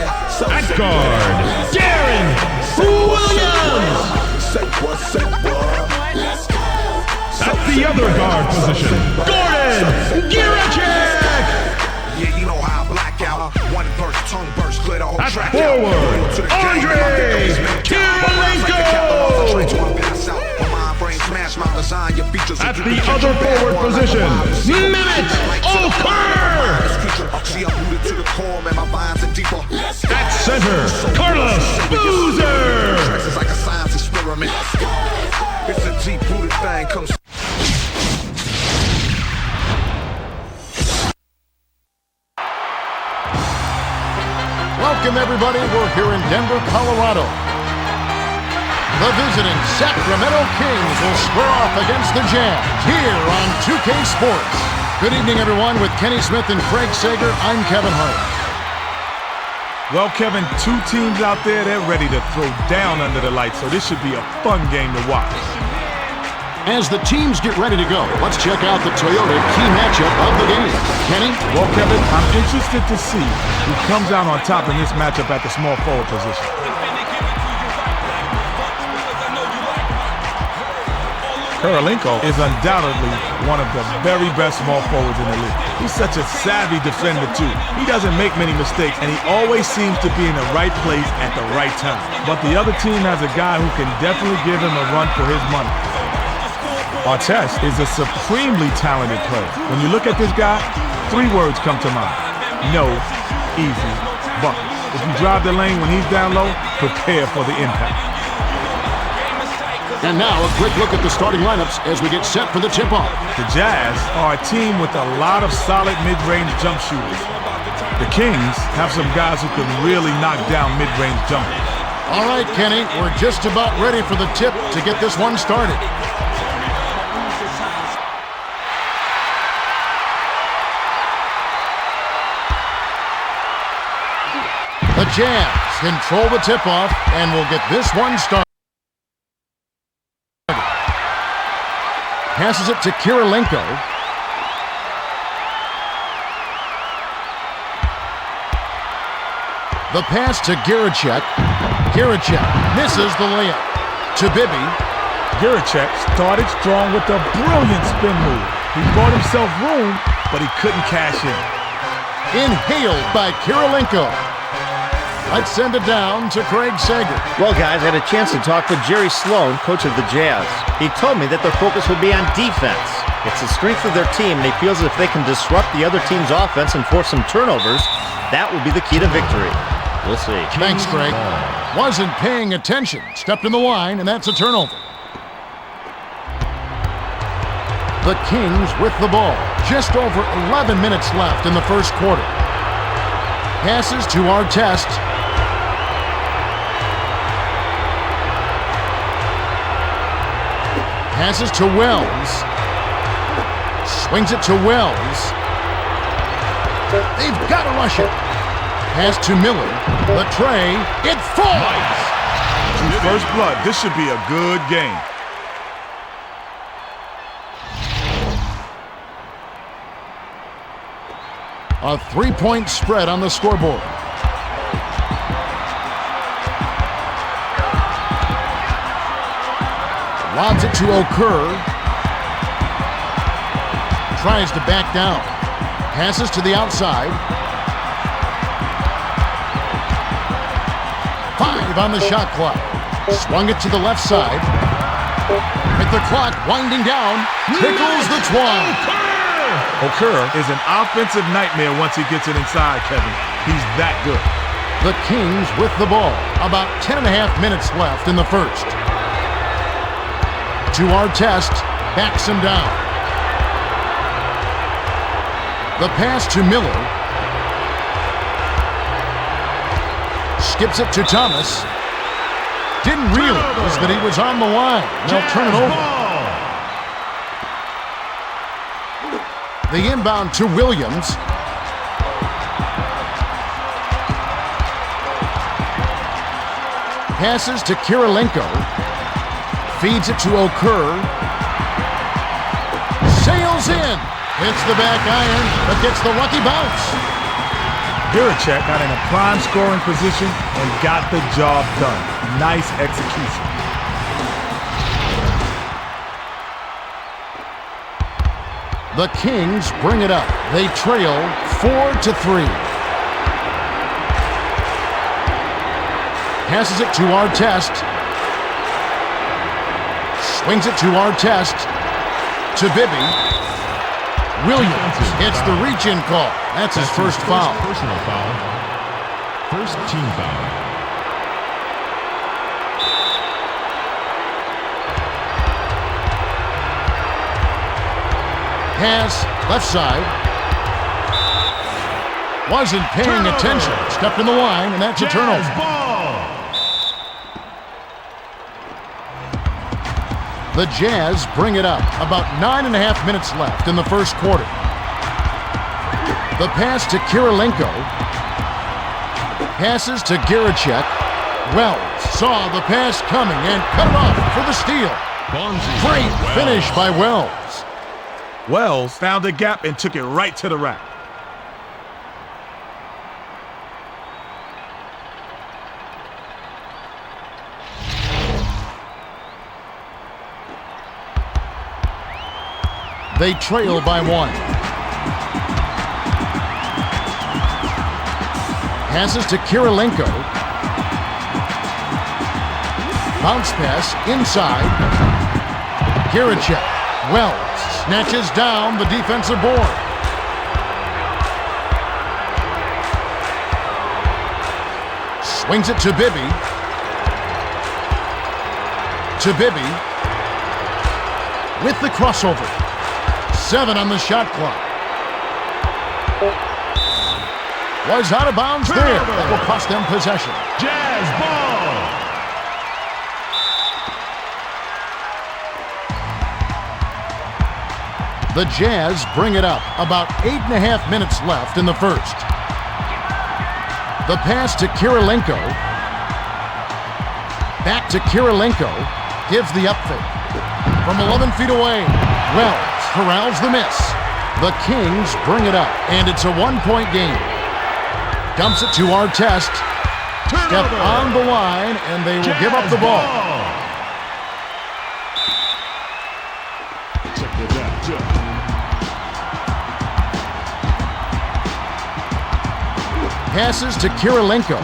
At guard, Darren Williams. At the other guard position, Gordon Girachek. Yeah, you know how I black out. One burst, tongue burst, clear the whole At track forward, Andre Kirilenko. At the other forward position, Mehmet Okur. At center, Carlos Boozer. It's like a science experiment. It's a deep-rooted thing. Comes. Welcome, everybody. We're here in Denver, Colorado. The visiting Sacramento Kings will square off against the Jazz here on 2K Sports. Good evening, everyone. With Kenny Smith and Craig Sager, I'm Kevin Hart. Well, Kevin, two teams out there, they're ready to throw down under the lights, so this should be a fun game to watch. As the teams get ready to go, let's check out the Toyota key matchup of the game. Kenny? Well, Kevin, I'm interested to see who comes out on top in this matchup at the small forward position. Kirilenko is undoubtedly one of the very best small forwards in the league. He's such a savvy defender, too. He doesn't make many mistakes, and he always seems to be in the right place at the right time. But the other team has a guy who can definitely give him a run for his money. Artest is a supremely talented player. When you look at this guy, three words come to mind. No easy buckets. If you drive the lane when he's down low, prepare for the impact. And now a quick look at the starting lineups as we get set for the tip-off. The Jazz are a team with a lot of solid mid-range jump shooters. The Kings have some guys who can really knock down mid-range jumpers. All right, Kenny, we're just about ready for the tip to get this one started. The Jazz control the tip-off and will get this one started. Passes it to Kirilenko. The pass to Girachek. Girachek misses the layup. To Bibby. Girachek started strong with a brilliant spin move. He bought himself room, but he couldn't cash in. Inhaled by Kirilenko. Let's send it down to Craig Sager. Well, guys, I had a chance to talk with Jerry Sloan, coach of the Jazz. He told me that their focus would be on defense. It's the strength of their team, and he feels that if they can disrupt the other team's offense and force some turnovers, that will be the key to victory. We'll see. Thanks, Craig. Wasn't paying attention. Stepped in the line, and that's a turnover. The Kings with the ball. Just over 11 minutes left in the first quarter. Passes to Artest. Passes to Wells. Swings it to Wells. They've got to rush it. Pass to Miller. The tray. It falls. First blood. This should be a good game. A three-point spread on the scoreboard. Lobs it to Okur. Tries to back down. Passes to the outside. 5 on the shot clock. Swung it to the left side. With the clock winding down, tickles the twine. Okur is an offensive nightmare once he gets it inside, Kevin. He's that good. The Kings with the ball. About 10.5 minutes left in the first. To Artest, backs him down. The pass to Miller. Skips it to Thomas. Didn't realize that he was on the line. They'll turn it over. The inbound to Williams. Passes to Kirilenko. Feeds it to Okur. Sails in. Hits the back iron, but gets the lucky bounce. Girachek got in a prime scoring position and got the job done. Nice execution. The Kings bring it up. They trail 4-3. Passes it to Artest. Swings it to Artest. To Bibby. Williams gets the reach-in call. That's his first foul. Personal foul. First team foul. Pass, left side. Wasn't paying attention. Stepped in the line, and that's a turnover. The Jazz bring it up. About 9.5 minutes left in the first quarter. The pass to Kirilenko. Passes to Girachek. Wells saw the pass coming and cut it off for the steal. Great finish by Wells. Wells found a gap and took it right to the rack. They trail by 1. Passes to Kirilenko. Bounce pass inside. Girachek. Wells snatches down the defensive board. Swings it to Bibby. To Bibby. With the crossover. 7 on the shot clock. Was out of bounds there. That will cost them possession. Jazz ball. The Jazz bring it up. About 8.5 minutes left in the first. The pass to Kirilenko. Back to Kirilenko. Gives the up fake. From 11 feet away. Wells corrals the miss. The Kings bring it up, and it's a 1-point game. Dumps it to Artest. Step on the line, and they will give up the ball. Passes to Kirilenko.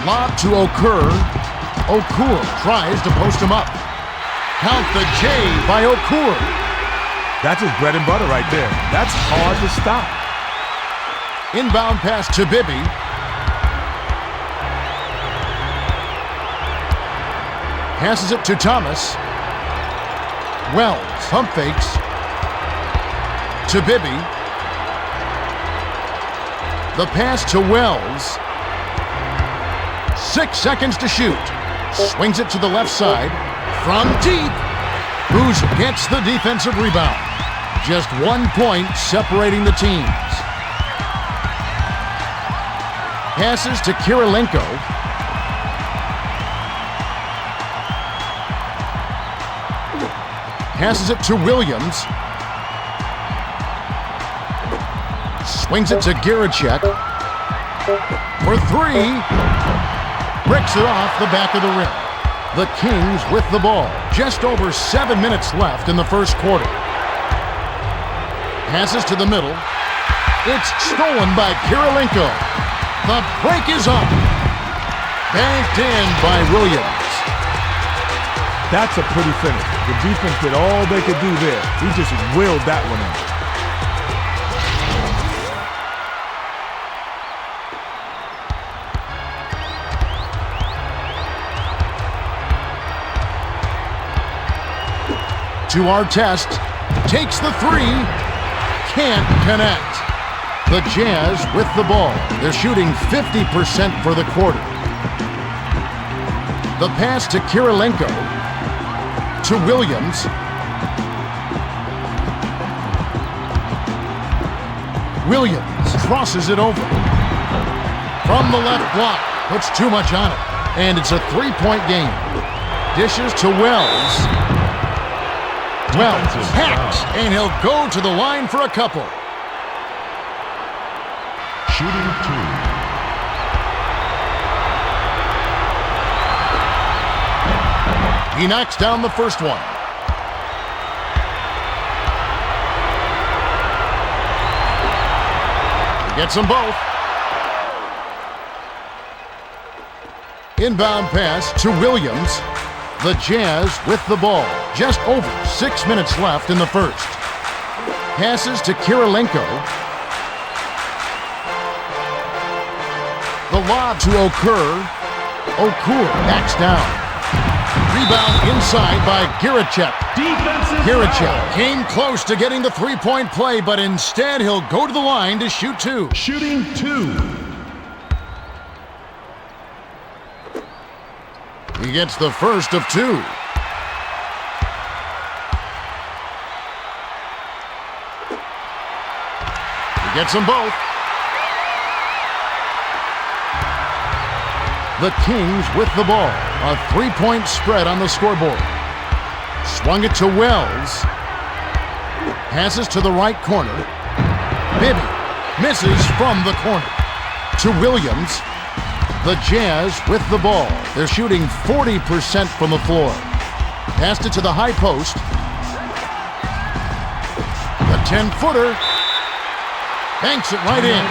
Lob to Okur. Okur tries to post him up. Count the J by Okur. That's his bread and butter right there. That's hard to stop. Inbound pass to Bibby. Passes it to Thomas. Wells pump fakes. To Bibby. The pass to Wells. 6 seconds to shoot. Swings it to the left side. From deep. Boozer gets the defensive rebound. Just 1 point separating the teams. Passes to Kirilenko. Passes it to Williams. Swings it to Girachek. For 3. Bricks it off the back of the rim. The Kings with the ball. Just over 7 minutes left in the first quarter. Passes to the middle. It's stolen by Kirilenko. The break is up. Banked in by Williams. That's a pretty finish. The defense did all they could do there. He just willed that one in. To Artest, takes the 3, can't connect. The Jazz with the ball. They're shooting 50% for the quarter. The pass to Kirilenko, to Williams. Williams crosses it over. From the left block, puts too much on it. And it's a 3-point game. Dishes to Wells. Wells hacks, and he'll go to the line for a couple. Shooting 2. He knocks down the first one. He gets them both. Inbound pass to Williams. The Jazz with the ball. Just over 6 minutes left in the first. Passes to Kirilenko. The lob to Okur. Okur backs down. Rebound inside by Giricek. Giricek came close to getting the three-point play, but instead he'll go to the line to shoot 2. Shooting 2. He gets the first of 2. He gets them both. The Kings with the ball. A 3-point spread on the scoreboard. Swung it to Wells. Passes to the right corner. Bibby misses from the corner. To Williams. The Jazz with the ball. They're shooting 40% from the floor. Passed it to the high post. The 10-footer. Banks it right in.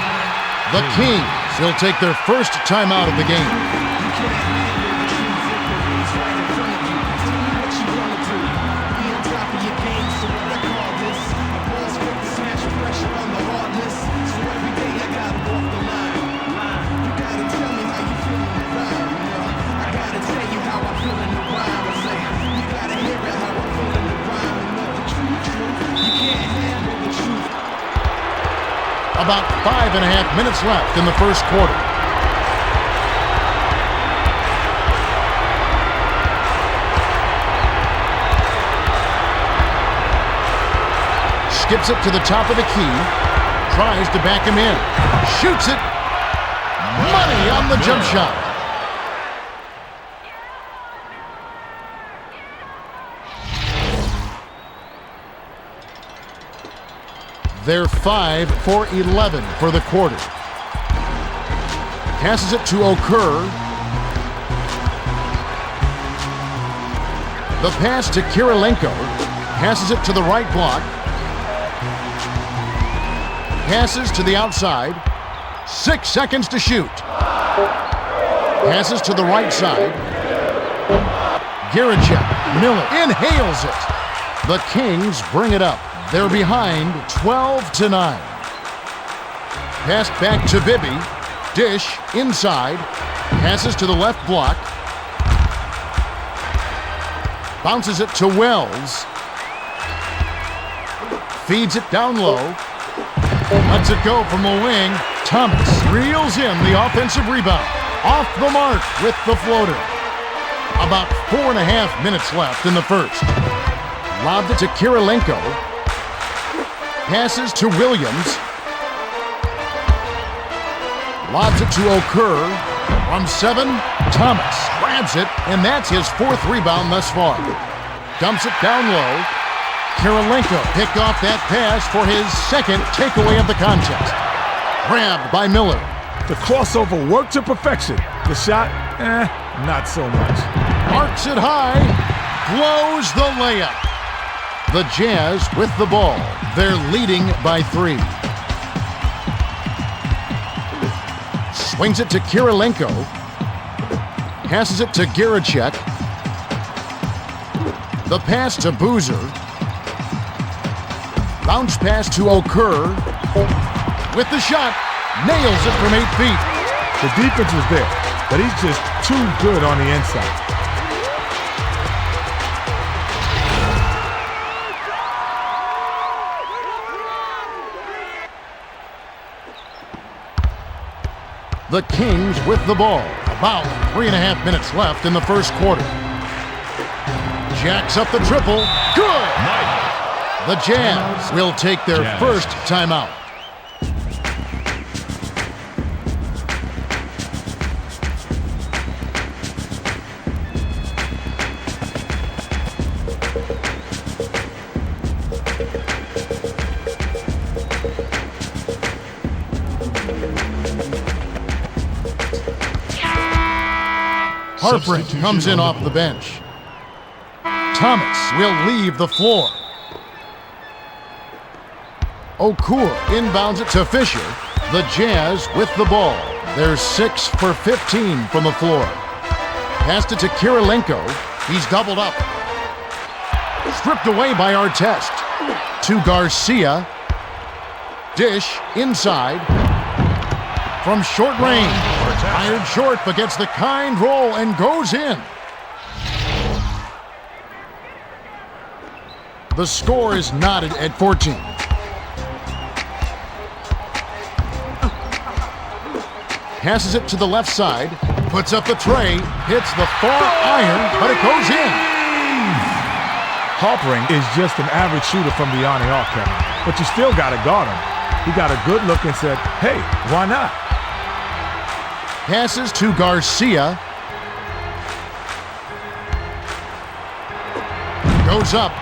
The Kings will take their first timeout of the game. About 5.5 minutes left in the first quarter. Skips it to the top of the key. Tries to back him in. Shoots it. Money on the jump shot. They're 5 for 11 for the quarter. Passes it to Okur. The pass to Kirilenko. Passes it to the right block. Passes to the outside. 6 seconds to shoot. Passes to the right side. Giricek. Miller inhales it. The Kings bring it up. They're behind 12-9. Pass back to Bibby. Dish inside. Passes to the left block. Bounces it to Wells. Feeds it down low. Lets it go from the wing. Thomas reels in the offensive rebound. Off the mark with the floater. About 4.5 minutes left in the first. Lobbed it to Kirilenko. Passes to Williams. Lobs it to Okur. From 7, Thomas grabs it, and that's his 4th rebound thus far. Dumps it down low. Kirilenko picked off that pass for his 2nd takeaway of the contest. Grabbed by Miller. The crossover worked to perfection. The shot, not so much. Arcs it high. Blows the layup. The Jazz with the ball. They're leading by 3. Swings it to Kirilenko. Passes it to Giricek. The pass to Boozer. Bounce pass to Okur. With the shot. Nails it from 8 feet. The defense was there, but he's just too good on the inside. The Kings with the ball. About 3.5 minutes left in the first quarter. Jacks up the triple. Good! The Jazz will take their first timeout. Harpring Substitution comes in on off the the floor. bench. Thomas will leave the floor. Okur inbounds it to Fisher. The Jazz with the ball. They're 6 for 15 from the floor. Passed it to Kirilenko. He's doubled up. Stripped away by Artest. To Garcia. Dish inside. From short range. Fired short, but gets the kind roll and goes in. The score is knotted at 14. Passes it to the left side. Puts up the tray. Hits the far iron, but it goes in. Harpring is just an average shooter from the off, Kevin. But you still got to guard him. He got a good look and said, hey, why not? Passes to Garcia. Goes up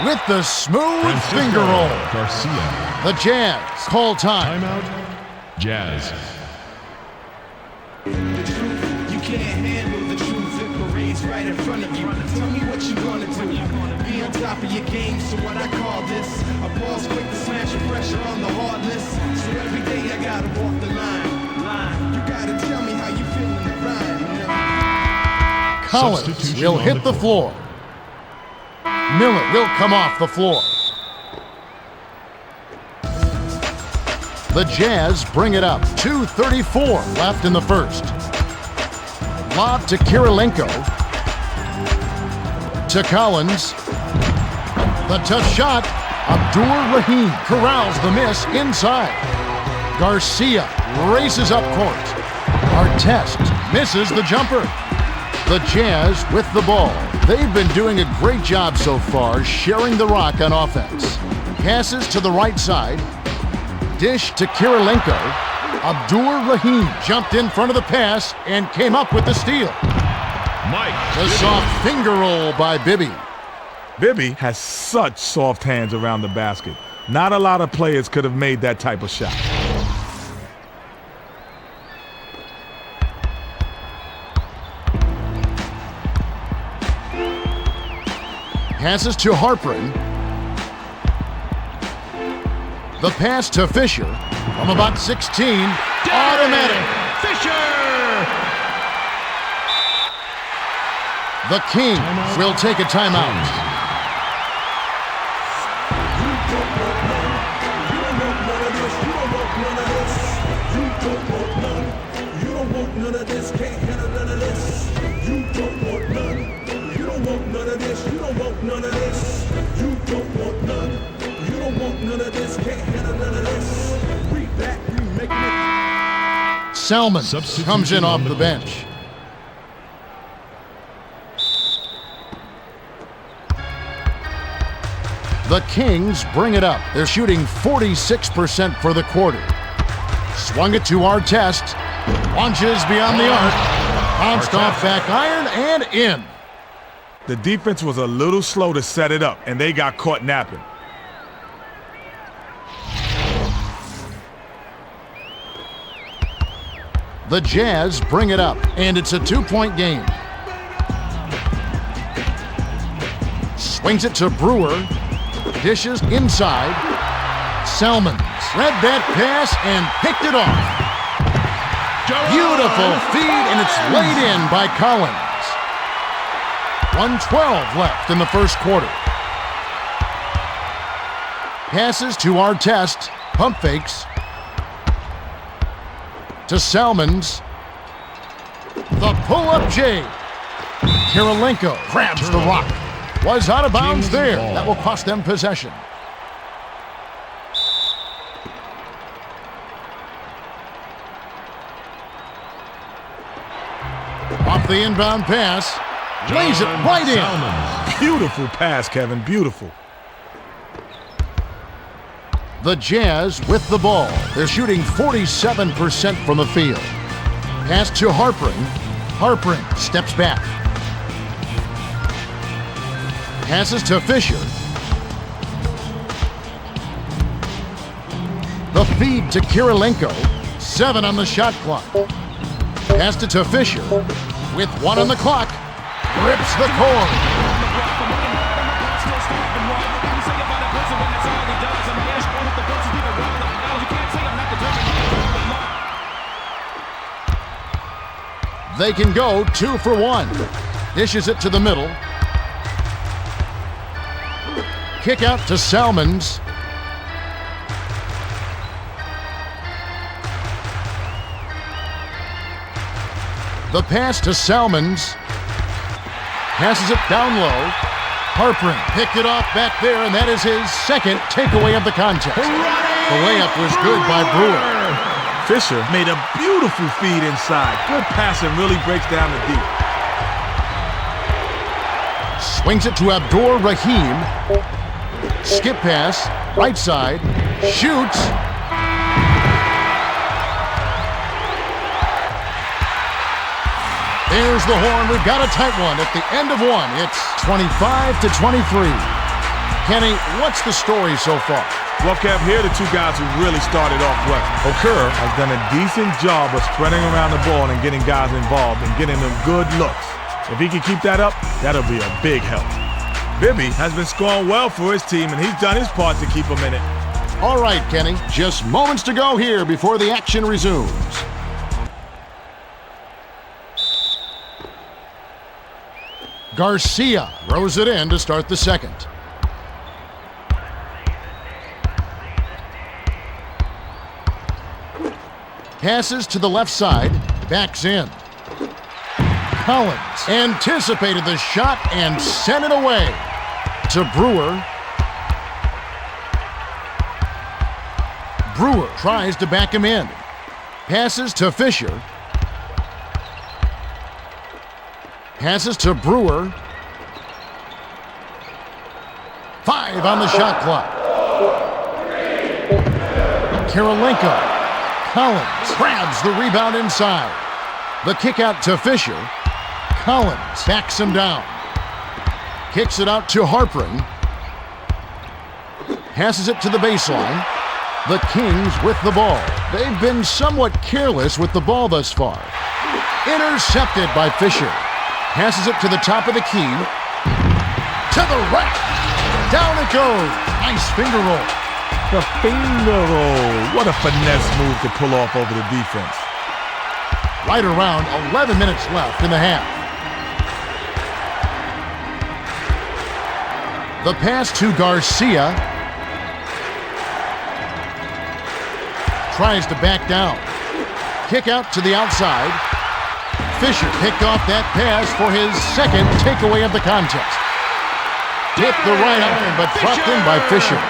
with the smooth Francisco finger roll. Garcia. The Jazz call time. Timeout. Jazz. You can't handle the truth, it parades right in front of you. Tell me what you wanna do. Be on top of your game, so what I call this. A ball's quick to smash your pressure on the hard list. So every day I gotta walk the line. You gotta tell me how you feel in the rhyme, you know? Collins Substitution will on hit the the floor. Miller will come off the floor. The Jazz bring it up. 2:34 left in the first. Lob to Kirilenko. To Collins. The tough shot. Abdur Rahim corrals the miss inside. Garcia races up court. Artest misses the jumper. The Jazz with the ball. They've been doing a great job so far sharing the rock on offense. Passes to the right side. Dish to Kirilenko. Abdur Rahim jumped in front of the pass and came up with the steal. Mike. The soft finger roll by Bibby. Bibby has such soft hands around the basket. Not a lot of players could have made that type of shot. Passes to Harpring. The pass to Fisher from about 16. Automatic. Fisher. The Kings will take a timeout. Selman comes in off the bench. The Kings bring it up. They're shooting 46% for the quarter. Swung it to Artest. Launches beyond the arc. Bounced off back iron and in. The defense was a little slow to set it up, and they got caught napping. The Jazz bring it up, and it's a 2-point game. Swings it to Brewer. Dishes inside. Selman read that pass and picked it off. Beautiful feed, and it's laid in by Collins. 1:12 left in the first quarter. Passes to Artest. Pump fakes. To Salmons. The pull-up J. Kirilenko grabs the rock. Was out of bounds Kings there. ball. That will cost them possession. Off the inbound pass. Lays it John right in. Salmons. Beautiful pass, Kevin. Beautiful. The Jazz with the ball. They're shooting 47% from the field. Pass to Harpring. Harpring steps back. Passes to Fisher. The feed to Kirilenko. 7 on the shot clock. Passed it to Fisher. with 1 on the clock. Rips the cord. They can go 2 for 1. Dishes it to the middle. Kick out to Salmons. The pass to Salmons. Passes it down low. Harprin picked it off back there, and that is his second takeaway of the contest. The layup was good by Brewer. Fisher made a beautiful feed inside. Good passing, really breaks down the deep. Swings it to Abdur Rahim. Skip pass, right side, shoots. There's the horn. We've got a tight one at the end of one. It's 25-23. Kenny, what's the story so far? Well, Kev, here are the two guys who really started off well. Okur has done a decent job of spreading around the ball and getting guys involved and getting them good looks. If he can keep that up, that'll be a big help. Bibby has been scoring well for his team, and he's done his part to keep them in it. All right, Kenny, just moments to go here before the action resumes. Garcia throws it in to start the second. Passes to the left side, backs in. Collins anticipated the shot and sent it away to Brewer. Brewer tries to back him in. Passes to Fisher. Passes to Brewer. 5 on the shot clock. Kirilenko. Collins grabs the rebound inside. The kick out to Fisher. Collins backs him down. Kicks it out to Harprin. Passes it to the baseline. The Kings with the ball. They've been somewhat careless with the ball thus far. Intercepted by Fisher. Passes it to the top of the key. To the rack. Down it goes. Nice finger roll. The finger roll. What a finesse move to pull off over the defense. Right around 11 minutes left in the half. The pass to Garcia. Tries to back down. Kick out to the outside. Fisher picked off that pass for his second takeaway of the contest. Hit the right arm, but dropped in by Fisher.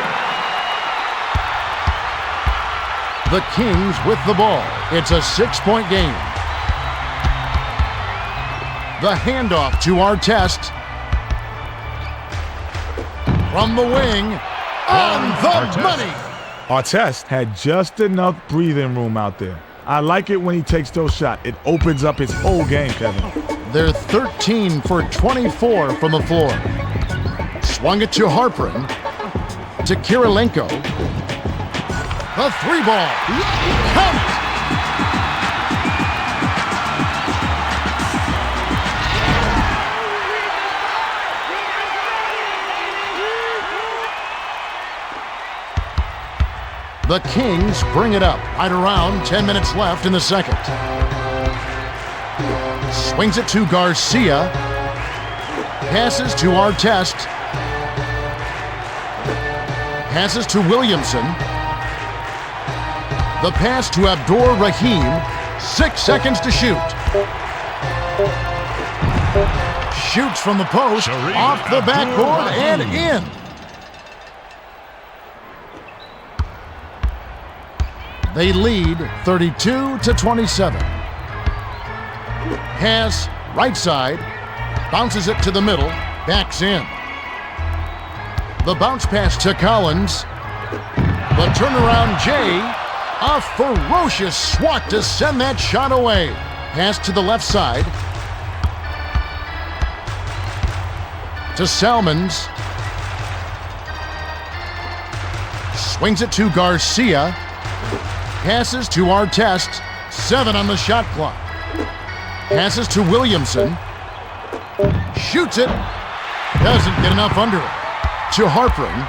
The Kings with the ball. It's a 6-point game. The handoff to Artest. From the wing, on the money. Artest had just enough breathing room out there. I like it when he takes those shots. It opens up his whole game, Kevin. They're 13 for 24 from the floor. Swung it to Harprin. To Kirilenko. The 3-ball. Count it! The Kings bring it up right around 10 minutes left in the second. Swings it to Garcia. Passes to Artest. Passes to Williamson. The pass to Abdur Rahim. 6 seconds to shoot. Shoots from the post, off the backboard, and in. They lead 32-27. Pass, right side, bounces it to the middle, backs in. The bounce pass to Collins. The turnaround Jay, a ferocious swat to send that shot away. Pass to the left side. To Salmons. Swings it to Garcia. Passes to Artest. 7 on the shot clock. Passes to Williamson. Shoots it. Doesn't get enough under it. To Harpring.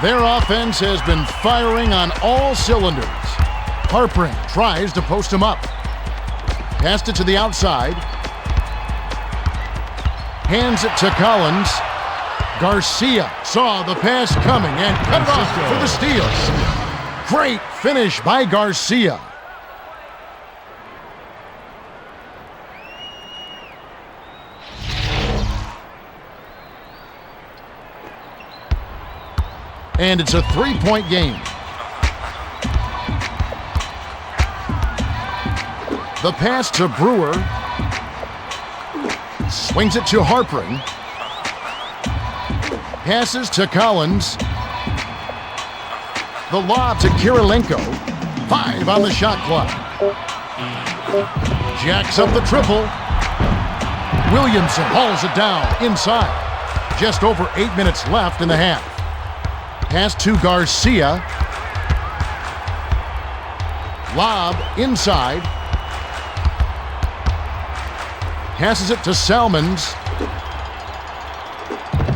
Their offense has been firing on all cylinders. Harpring tries to post him up. Passed it to the outside. Hands it to Collins. Garcia saw the pass coming and cut it off for the steal. Great finish by Garcia. And it's a three-point game. The pass to Brewer. Swings it to Harpring. Passes to Collins. The lob to Kirilenko. 5 on the shot clock. Jacks up the triple. Williamson hauls it down inside. Just over 8 minutes left in the half. Pass to Garcia. Lob inside. Passes it to Salmons.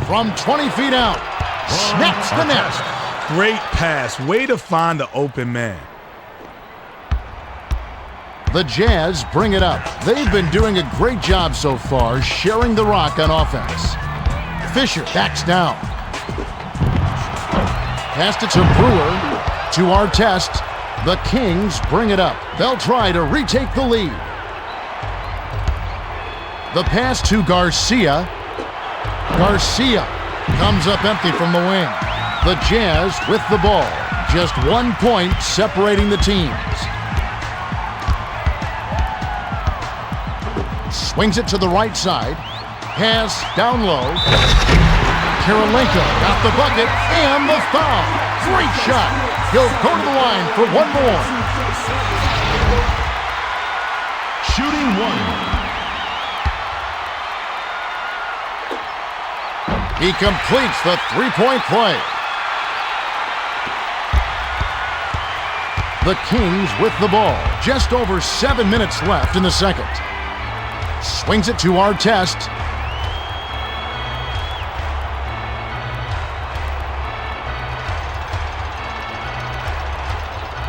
From 20 feet out. Snaps the net. Great pass. Way to find the open man. The Jazz bring it up. They've been doing a great job so far sharing the rock on offense. Fisher backs down. Passed it to Brewer. To Artest. The Kings bring it up. They'll try to retake the lead. The pass to Garcia. Garcia comes up empty from the wing. The Jazz with the ball. Just 1 point separating the teams. Swings it to the right side. Pass down low. Kirilenko got the bucket and the foul. Great shot. He'll go to the line for one more. Shooting 1. He completes the three-point play. The Kings with the ball. Just over 7 minutes left in the second. Swings it to Artest.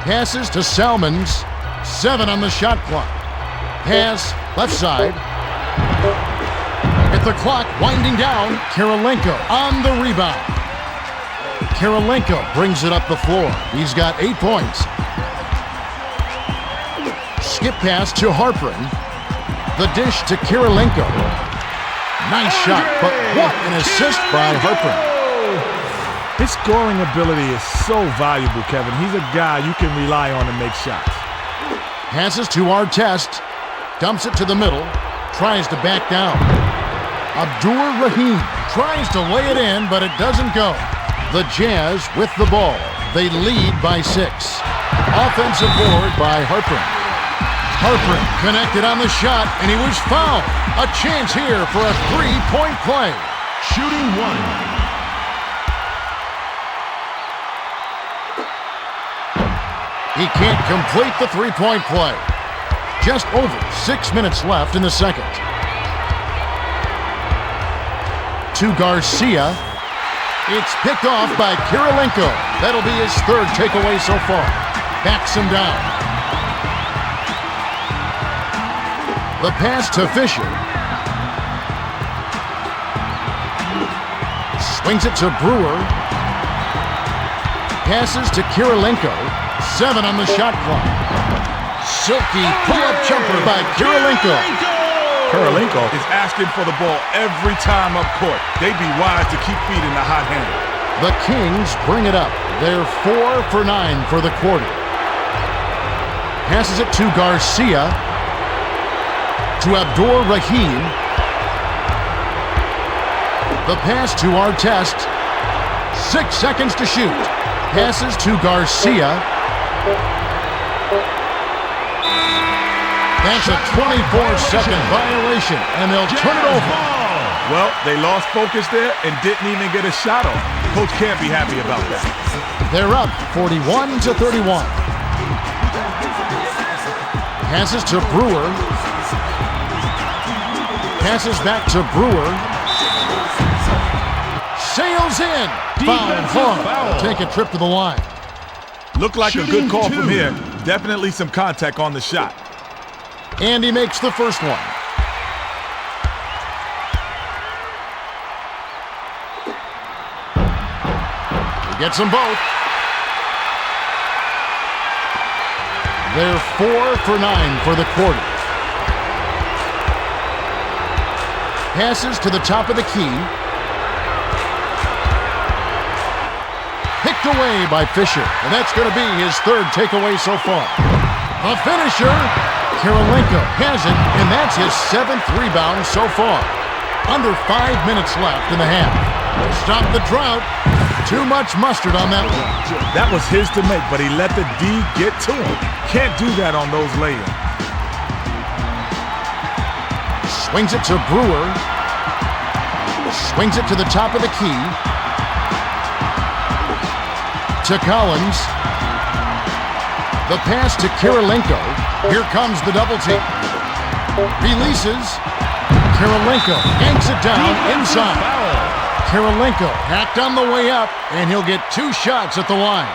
Passes to Salmons. 7 on the shot clock. Pass left side. At the clock winding down, Kirilenko on the rebound. Kirilenko brings it up the floor. He's got 8 points. Skip pass to Harpring. The dish to Kirilenko. Nice shot, but what an assist by Harpring. His scoring ability is so valuable, Kevin. He's a guy you can rely on to make shots. Passes to Artest. Dumps it to the middle. Tries to back down. Abdur Rahim tries to lay it in, but it doesn't go. The Jazz with the ball. They lead by 6. Offensive board by Harpring. Harpring connected on the shot, and he was fouled. A chance here for a three-point play. Shooting 1. He can't complete the three-point play. Just over 6 minutes left in the second. To Garcia. It's picked off by Kirilenko. That'll be his 3rd takeaway so far. Backs him down. The pass to Fisher. Swings it to Brewer. Passes to Kirilenko. 7 on the shot clock. Silky pull-up jumper by Kirilenko. Kirilenko is asking for the ball every time up court. They'd be wise to keep feeding the hot hand. The Kings bring it up. They're 4 for 9 for the quarter. Passes it to Garcia. To Abdur Rahim. The pass to Artest. 6 seconds to shoot. Passes to Garcia. That's a 24-second violation, and they'll turn it over. Well, they lost focus there and didn't even get a shot off. Coach can't be happy about that. They're up 41-31. Passes to Brewer. Passes back to Brewer. Sails in. Foul. Take a trip to the line. Looked like a good call from here. Definitely some contact on the shot. And he makes the first one. He gets them both. They're 4 for 9 for the quarter. Passes to the top of the key. Picked away by Fisher, and that's going to be his third takeaway so far. The finisher, Kirilenko has it, and that's his 7th rebound so far. Under 5 minutes left in the half. To stop the drought, too much mustard on that one. That was his to make, but he let the D get to him. Can't do that on those layups. Swings it to Brewer. Swings it to the top of the key. To Collins. The pass to Kirilenko. Here comes the double team. Releases. Kirilenko yanks it down inside. Kirilenko hacked on the way up, and he'll get 2 shots at the line.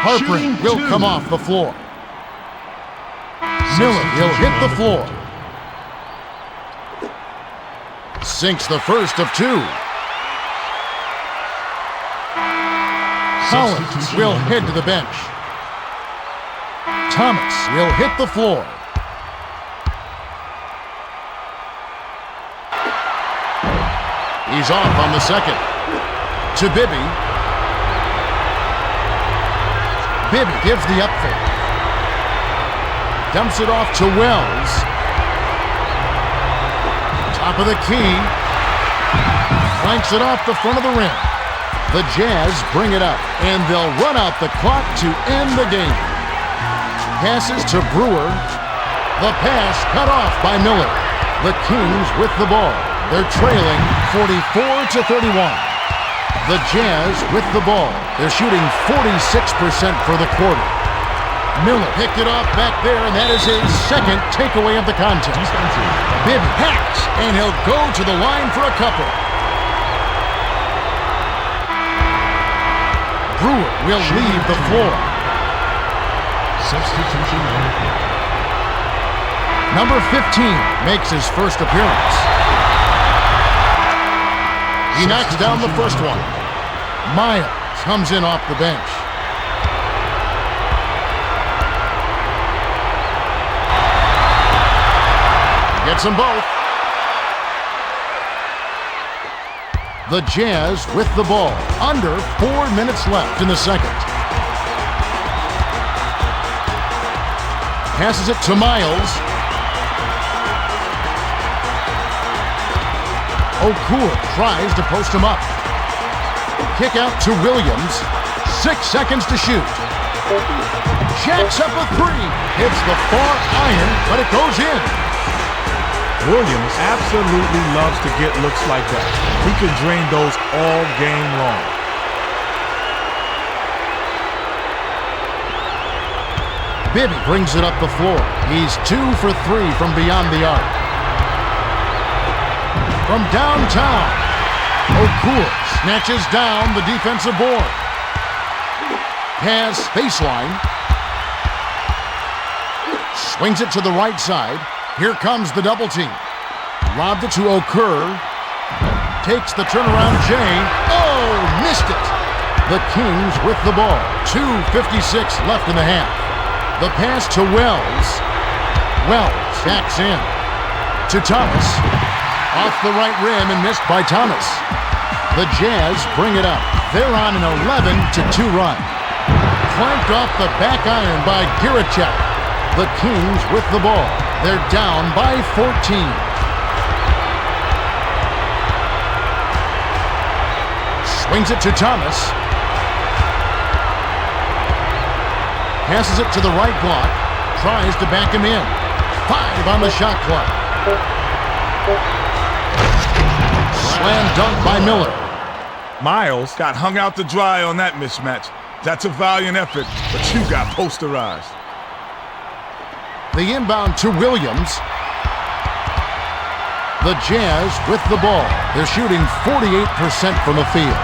Harpring will come off the floor. Miller will hit the floor. Sinks the first of 2. Collins will head to the bench. Thomas will hit the floor. He's off on the second. To Bibby. Bibby gives the up fake. Dumps it off to Wells. Top of the key. Flanks it off the front of the rim. The Jazz bring it up, and they'll run out the clock to end the game. Passes to Brewer. The pass cut off by Miller. The Kings with the ball. They're trailing 44-31. The Jazz with the ball. They're shooting 46% for the quarter. Miller picked it off back there, and that is his 2nd takeaway of the contest. Bibby hacks, and he'll go to the line for a couple. Brewer will leave the floor. Substitution on the court. Number 15 makes his first appearance. He knocks down the first one. Miles comes in off the bench. Gets them both. The Jazz with the ball. Under 4 minutes left in the second. Passes it to Miles. Okur tries to post him up. Kick out to Williams. 6 seconds to shoot. Jacks up a 3. Hits the far iron, but it goes in. Williams absolutely loves to get looks like that. He can drain those all game long. Bibby brings it up the floor. He's 2 for 3 from beyond the arc. From downtown, Okur snatches down the defensive board. Pass baseline. Swings it to the right side. Here comes the double team. Lobbed it to Okur. Takes the turnaround J. Oh, missed it. The Kings with the ball. 2:56 left in the half. The pass to Wells. Wells backs in. To Thomas. Off the right rim and missed by Thomas. The Jazz bring it up. They're on an 11-2 run. Clanked off the back iron by Girachek. The Kings with the ball. They're down by 14. Swings it to Thomas. Passes it to the right block. Tries to back him in. 5 on the shot clock. Slam dunk by Miller. Miles got hung out to dry on that mismatch. That's a valiant effort, but you got posterized. The inbound to Williams. The Jazz with the ball. They're shooting 48% from the field.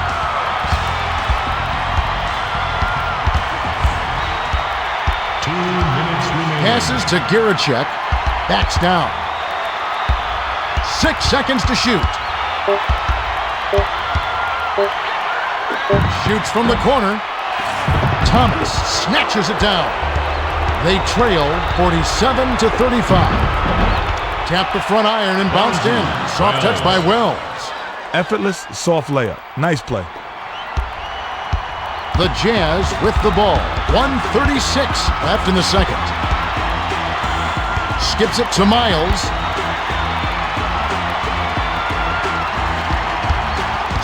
Passes to Giricek. Backs down. 6 seconds to shoot. Shoots from the corner. Thomas snatches it down. They trail 47-35. Tapped the front iron and bounced in. Soft touch by Wells. Effortless, soft layup. Nice play. The Jazz with the ball. 1:36 left in the second. Skips it to Miles.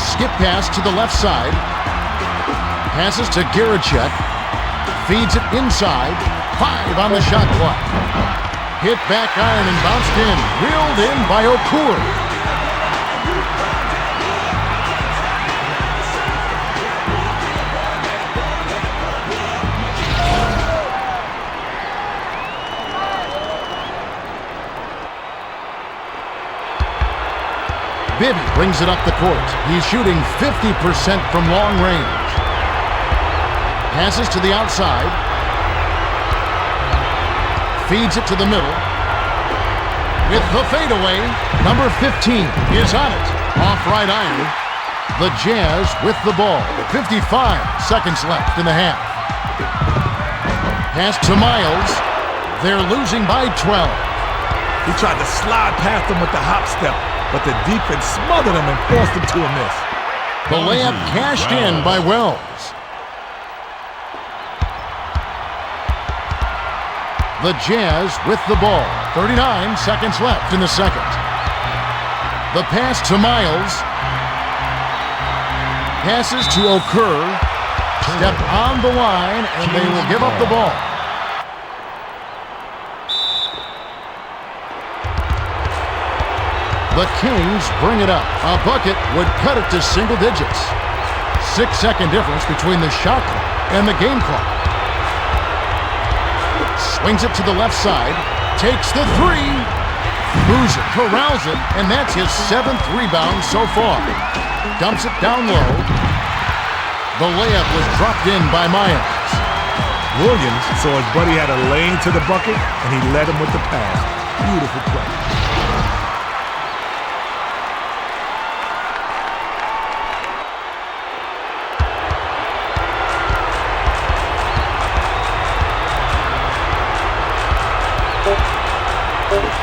Skip pass to the left side. Passes to Giricek. Feeds it inside. 5 on the shot clock. Hit back iron and bounced in. Reeled in by Okur. Bibby brings it up the court. He's shooting 50% from long range. Passes to the outside. Feeds it to the middle. With the fadeaway, number 15 is on it. Off right iron. The Jazz with the ball. 55 seconds left in the half. Pass to Miles. They're losing by 12. He tried to slide past him with the hop step, but the defense smothered him and forced him to a miss. The layup cashed in by Wells. The Jazz with the ball. 39 seconds left in the second. The pass to Miles. Passes to Okur. Step on the line, and they will give up the ball. The Kings bring it up. A bucket would cut it to single digits. 6-second difference between the shot clock and the game clock. Swings it to the left side. Takes the three. Boozer corrals it, and that's his 7th rebound so far. Dumps it down low. The layup was dropped in by Myers. Williams saw his buddy had a lane to the bucket, and he led him with the pass. Beautiful play.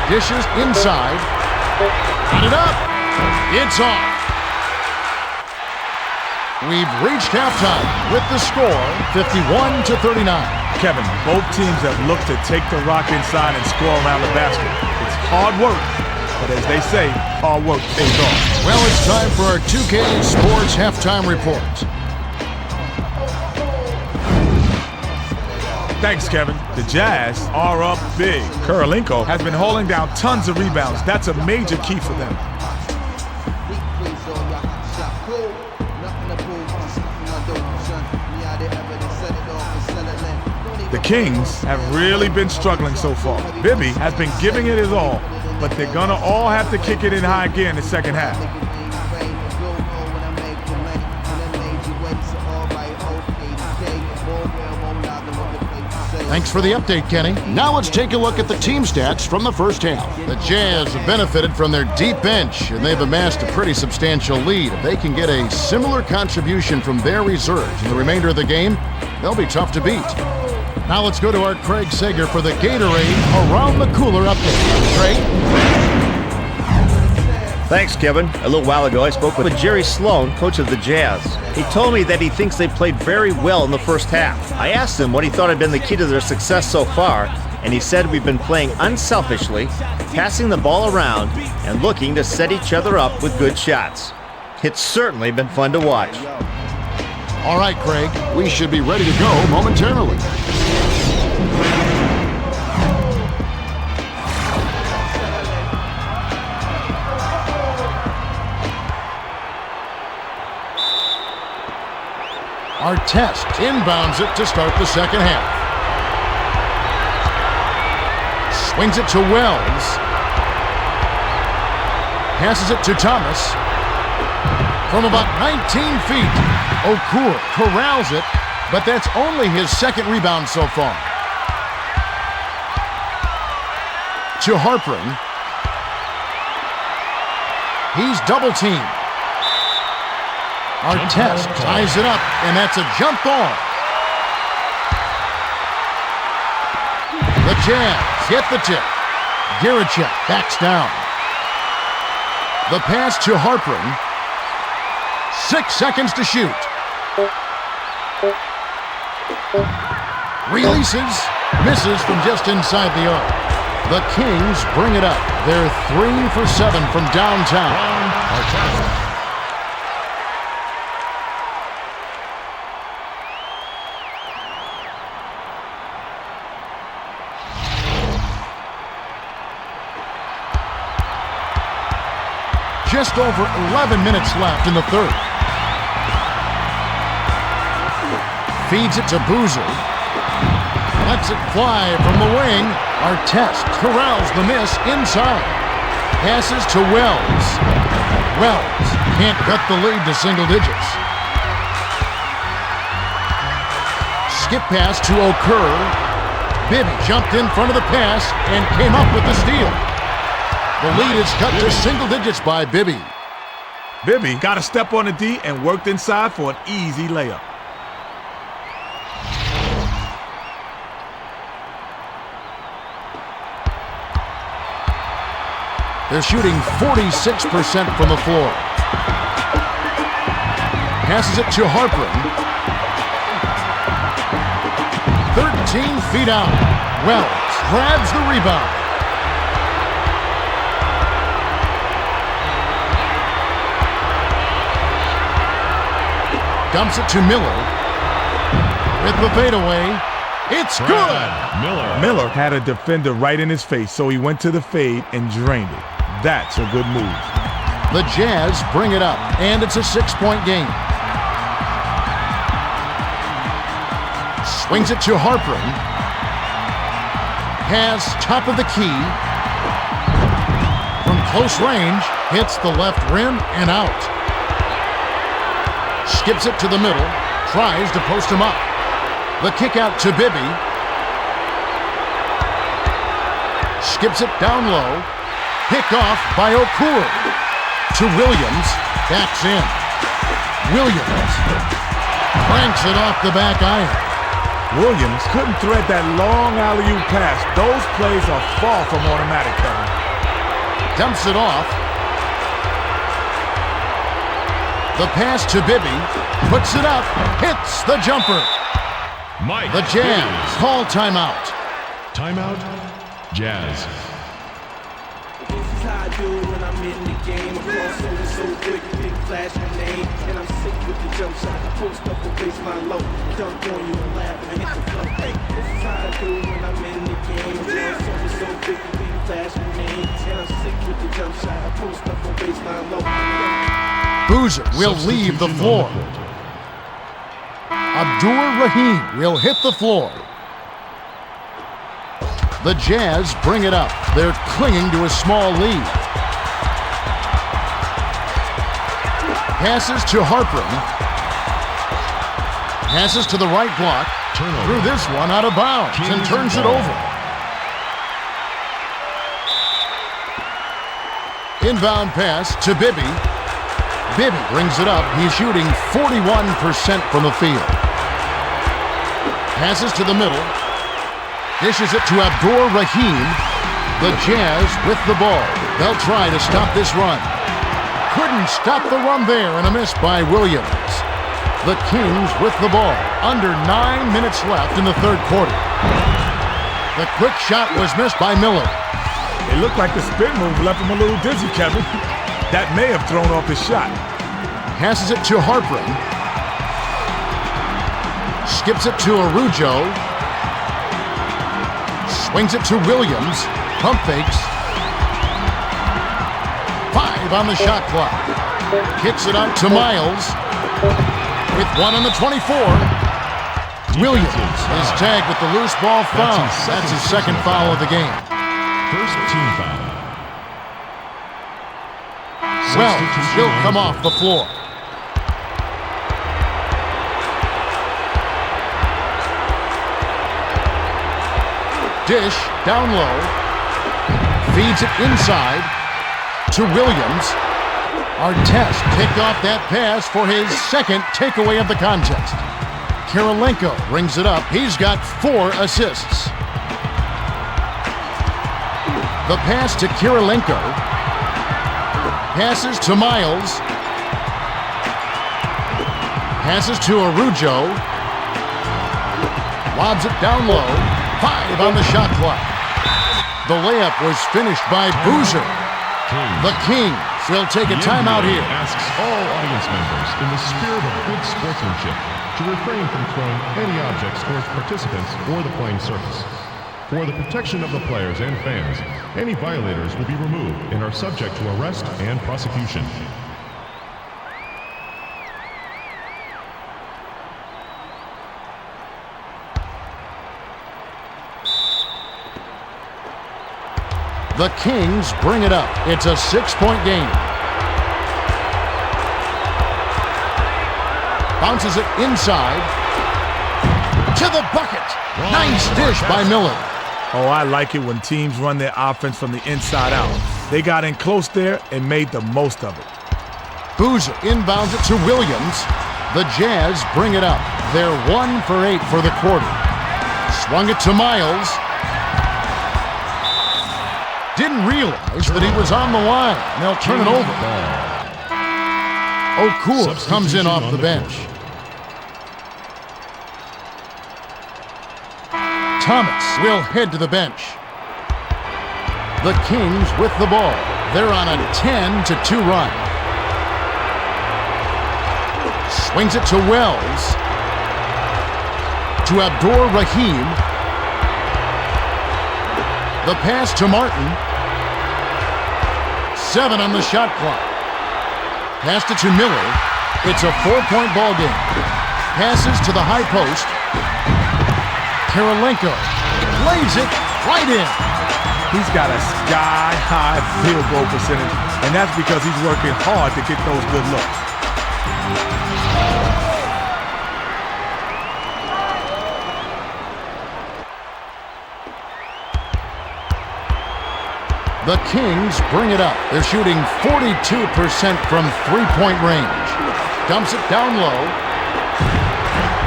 Dishes inside. Got it up. It's off. We've reached halftime with the score 51-39. Kevin, both teams have looked to take the rock inside and score around the basket. It's hard work, but as they say, hard work pays off. Well, it's time for our 2K Sports Halftime Report. Thanks, Kevin. The Jazz are up big. Kirilenko has been holding down tons of rebounds. That's a major key for them. The Kings have really been struggling so far. Bibby has been giving it his all, but they're gonna all have to kick it in high gear in the second half. Thanks for the update, Kenny. Now let's take a look at the team stats from the first half. The Jazz have benefited from their deep bench, and they've amassed a pretty substantial lead. If they can get a similar contribution from their reserves in the remainder of the game, they'll be tough to beat. Now let's go to our Craig Sager for the Gatorade Around the Cooler update. Craig? Thanks, Kevin. A little while ago, I spoke with Jerry Sloan, coach of the Jazz. He told me that he thinks they played very well in the first half. I asked him what he thought had been the key to their success so far, and he said we've been playing unselfishly, passing the ball around, and looking to set each other up with good shots. It's certainly been fun to watch. All right, Craig, we should be ready to go momentarily. Artest inbounds it to start the second half. Swings it to Wells. Passes it to Thomas. From about 19 feet, Okur corrals it, but that's only his second rebound so far. To Harpring. He's double-teamed. Artest ties it up, and that's a jump ball. The Jazz get the tip. Girichek backs down. The pass to Harpring. 6 seconds to shoot. Releases. Misses from just inside the arc. The Kings bring it up. They're 3 for 7 from downtown. Just over 11 minutes left in the third. Feeds it to Boozer. Lets it fly from the wing. Artest corrals the miss inside. Passes to Wells. Wells can't cut the lead to single digits. Skip pass to Okur. Bibby jumped in front of the pass and came up with the steal. The lead is cut to single digits by Bibby. Bibby got a step on the D and worked inside for an easy layup. They're shooting 46% from the floor. Passes it to Harpring. 13 feet out. Wells grabs the rebound. Dumps it to Miller. With the fadeaway. It's good! Miller had a defender right in his face, so he went to the fade and drained it. That's a good move. The Jazz bring it up, and it's a 6-point game. Swings it to Harpring. Has top of the key. From close range, hits the left rim and out. Skips it to the middle, tries to post him up. The kick out to Bibby. Skips it down low. Picked off by Okur. To Williams. Backs in. Williams cranks it off the back iron. Williams couldn't thread that long alley-oop pass. Those plays are far from automatic, Kevin. Dumps it off. The pass to Bibby. Puts it up. Hits the jumper. Mike. The Jazz call timeout. Timeout. Jazz. This is how I do it when I'm in the game. I'm crossing so quick, big flash my name. And I'm sick with the jump shot. I post up on baseline low. Dunk on you and laugh and hit the flow. Hey, this is how I do it when I'm in the game. I'm crossing so quick, big flash my name. And I'm sick with the jump shot. I post up on baseline low. Boozer will leave the floor. Abdur Rahim will hit the floor. The Jazz bring it up. They're clinging to a small lead. Passes to Harpring. Passes to the right block. Threw this one out of bounds and turns it over. Inbound pass to Bibby. Bibby brings it up. He's shooting 41% from the field. Passes to the middle. Dishes it to Abdur Rahim. The Jazz with the ball. They'll try to stop this run. Couldn't stop the run there, and a miss by Williams. The Kings with the ball. Under 9 minutes left in the third quarter. The quick shot was missed by Miller. It looked like the spin move left him a little dizzy, Kevin. That may have thrown off his shot. Passes it to Harpring. Skips it to Arujo. Swings it to Williams. Pump fakes. 5 on the shot clock. Kicks it out to Miles. With 1 on the 24. Williams is tagged with the loose ball foul. That's his second foul of the game. First team foul. Wells will come off the floor. Dish down low. Feeds it inside to Williams. Artest picked off that pass for his second takeaway of the contest. Kirilenko brings it up. He's got 4 assists. The pass to Kirilenko. Passes to Miles. Passes to Araujo. Lobs it down low. 5 on the shot clock. The layup was finished by Boozer. The Kings will take a timeout here. Asks all audience members, in the spirit of good sportsmanship, to refrain from throwing any objects towards participants or the playing surface. For the protection of the players and fans, any violators will be removed and are subject to arrest and prosecution. The Kings bring it up. It's a 6-point game. Bounces it inside. To the bucket. Nice dish by Miller. Oh, I like it when teams run their offense from the inside out. They got in close there and made the most of it. Boozer inbounds it to Williams. The Jazz bring it up. They're 1 for 8 for the quarter. Swung it to Miles. Didn't realize that he was on the line. They'll turn it over. O'Cool comes in off the bench. Thomas will head to the bench. The Kings with the ball. They're on a 10-2 run. Swings it to Wells. To Abdur Rahim. The pass to Martin. 7 on the shot clock. Passed it to Miller. It's a 4-point ball game. Passes to the high post. Kirilenko lays it right in. He's got a sky-high field goal percentage, and that's because he's working hard to get those good looks. The Kings bring it up. They're shooting 42% from three-point range. Dumps it down low.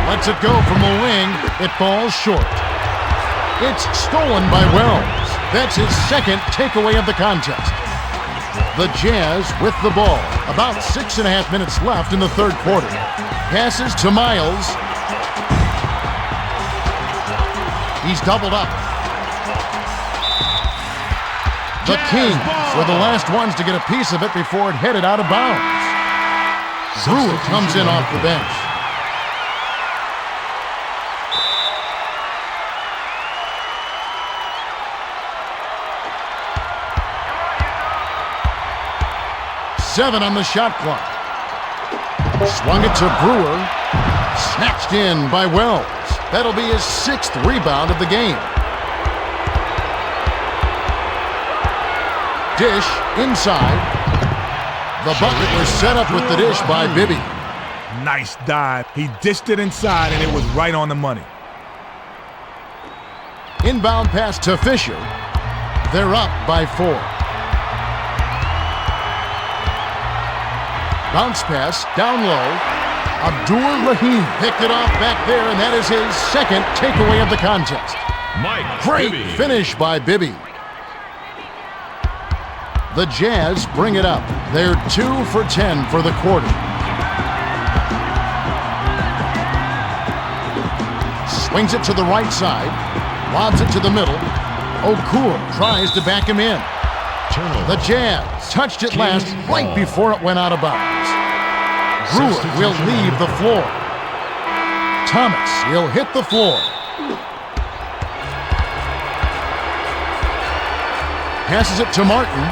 Lets it go from the wing. It falls short. It's stolen by Wells. That's his second takeaway of the contest. The Jazz with the ball. About 6.5 minutes left in the third quarter. Passes to Miles. He's doubled up. The Kings were the last ones to get a piece of it before it headed out of bounds. Brewer comes in off the bench. Seven on the shot clock. Swung it to Brewer. Snatched in by Wells. That'll be his 6th rebound of the game. Dish inside. The bucket was set up with the dish by Bibby. Nice dive. He dished it inside, and it was right on the money. Inbound pass to Fisher. They're up by 4. Bounce pass down low. Abdur Rahim picked it off back there, and that is his second takeaway of the contest. Great Bibby. finish by Bibby. The Jazz bring it up. They're 2 for 10 for the quarter. Swings it to the right side. Lobs it to the middle. O'Cool tries to back him in. The Jazz touched it last right before it went out of bounds. Brewer will leave the floor. Thomas will hit the floor. Passes it to Martin.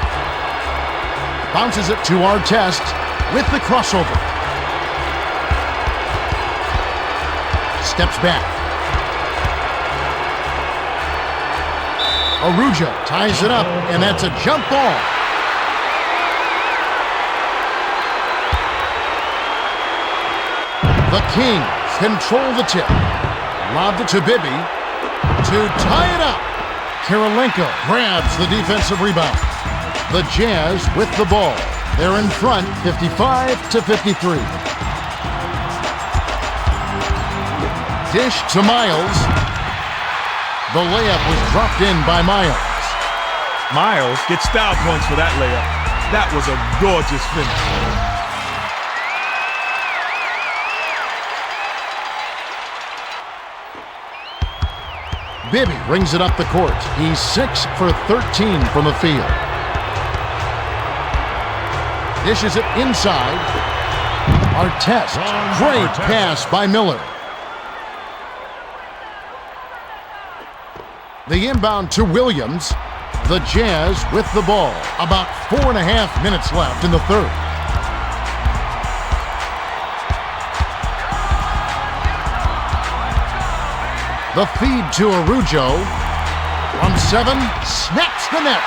Bounces it to Artest with the crossover. Steps back. Araujo ties it up, and that's a jump ball. The Kings control the tip. Lobbed it to Bibby to tie it up. Kirilenko grabs the defensive rebound. The Jazz with the ball. They're in front, 55-53. Dish to Miles. The layup was dropped in by Miles. Miles gets style points for that layup. That was a gorgeous finish. Bibby brings it up the court. He's 6 for 13 from the field. Dishes it inside. Artest. Great pass by Miller. The inbound to Williams. The Jazz with the ball. About 4.5 minutes left in the third. The feed to Arujo. From 7, snaps the net.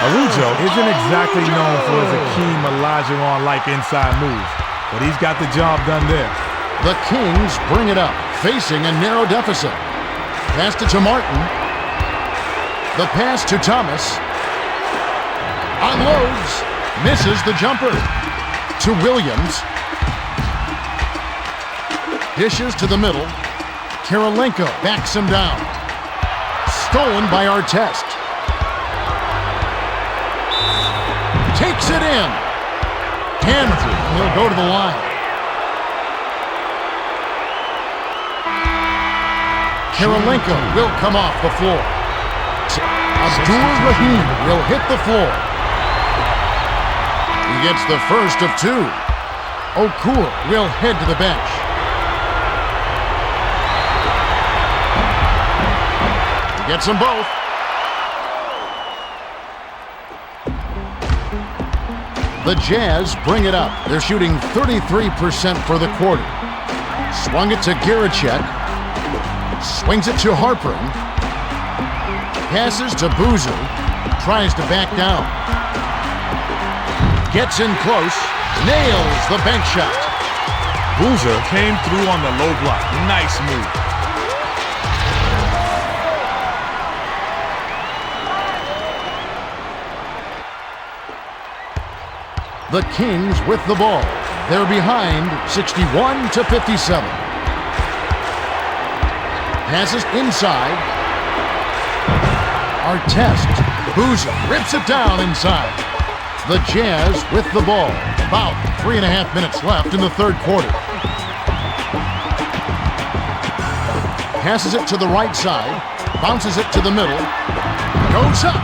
Arujo isn't exactly known for his Akeem Olajuwon-like inside moves, but he's got the job done there. The Kings bring it up, facing a narrow deficit. Passed it to Martin. The pass to Thomas. Unloads. Misses the jumper. To Williams. Dishes to the middle. Kirilenko backs him down. Stolen by Artest. Takes it in. Hamilton will go to the line. Kirilenko will come off the floor. Abdur-Rahim will hit the floor. He gets the first of 2. Okur will head to the bench. He gets them both. The Jazz bring it up. They're shooting 33% for the quarter. Swung it to Garicek. Swings it to Harpern. Passes to Boozer. Tries to back down. Gets in close. Nails the bank shot. Boozer came through on the low block. Nice move. The Kings with the ball. They're behind 61-57. Passes inside. Artest. Boozer rips it down inside. The Jazz with the ball. About 3.5 minutes left in the third quarter. Passes it to the right side. Bounces it to the middle. Goes up.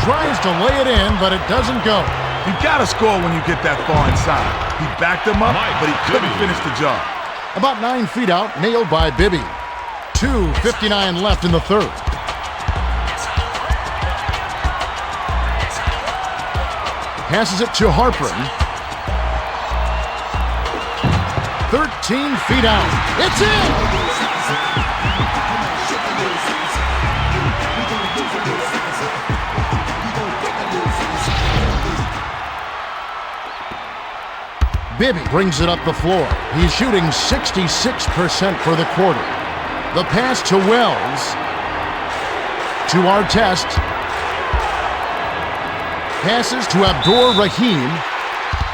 Tries to lay it in, but it doesn't go. You gotta score when you get that far inside. He backed him up, but he couldn't finish the job. About 9 feet out, nailed by Bibby. 2:59 left in the third. Passes it to Harpern. 13 feet out. It's in! Bibby brings it up the floor. He's shooting 66% for the quarter. The pass to Wells. To Artest. Passes to Abdur-Rahim.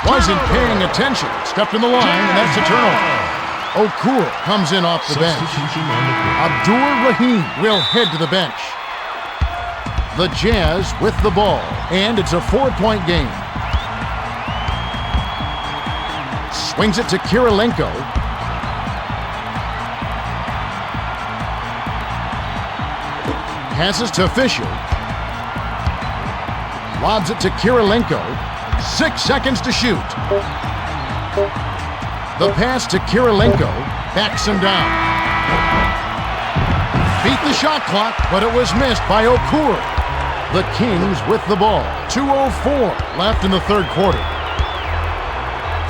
Wasn't paying attention. Stepped in the line, and that's a turnover. Okur comes in off the bench. Abdur-Rahim will head to the bench. The Jazz with the ball, and it's a 4-point game. Swings it to Kirilenko. Passes to Fisher. Lobs it to Kirilenko. 6 seconds to shoot. The pass to Kirilenko backs him down. Beat the shot clock, but it was missed by Okur. The Kings with the ball. 2:04 left in the third quarter.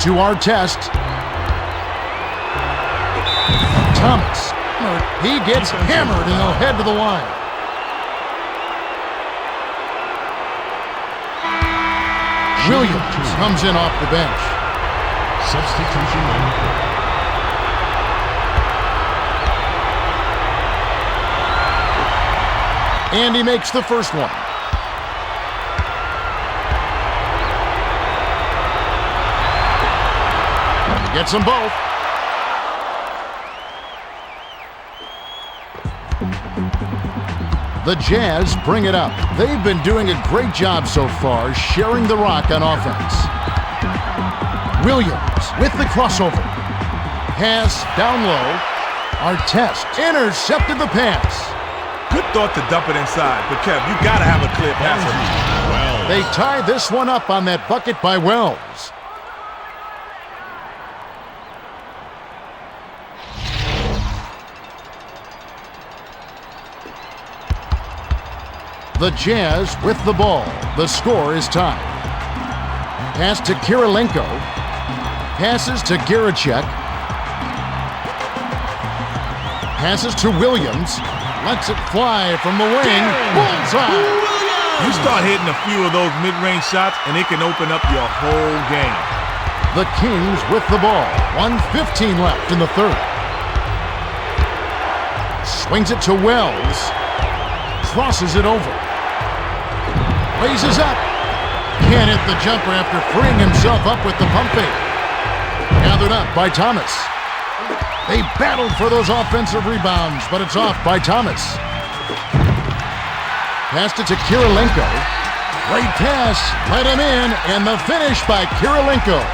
To Artest. Thomas. He gets hammered and they'll head to the line. Williams comes in off the bench. Substitution on the court. And he makes the first one. He gets them both. The Jazz bring it up. They've been doing a great job so far sharing the rock on offense. Williams with the crossover. Pass down low. Artest intercepted the pass. Good thought to dump it inside, but Kev, you gotta have a clear passer. They tie this one up on that bucket by Wells. The Jazz with the ball. The score is tied. Pass to Kirilenko. Passes to Giricek. Passes to Williams. Lets it fly from the wing. Bullseye! You start hitting a few of those mid-range shots, and it can open up your whole game. The Kings with the ball. 1:15 left in the third. Swings it to Wells. Crosses it over. Raises up. Can't hit the jumper after freeing himself up with the pump fake. Gathered up by Thomas. They battled for those offensive rebounds, but it's off by Thomas. Passed it to Kirilenko. Great pass. Let him in, and the finish by Kirilenko.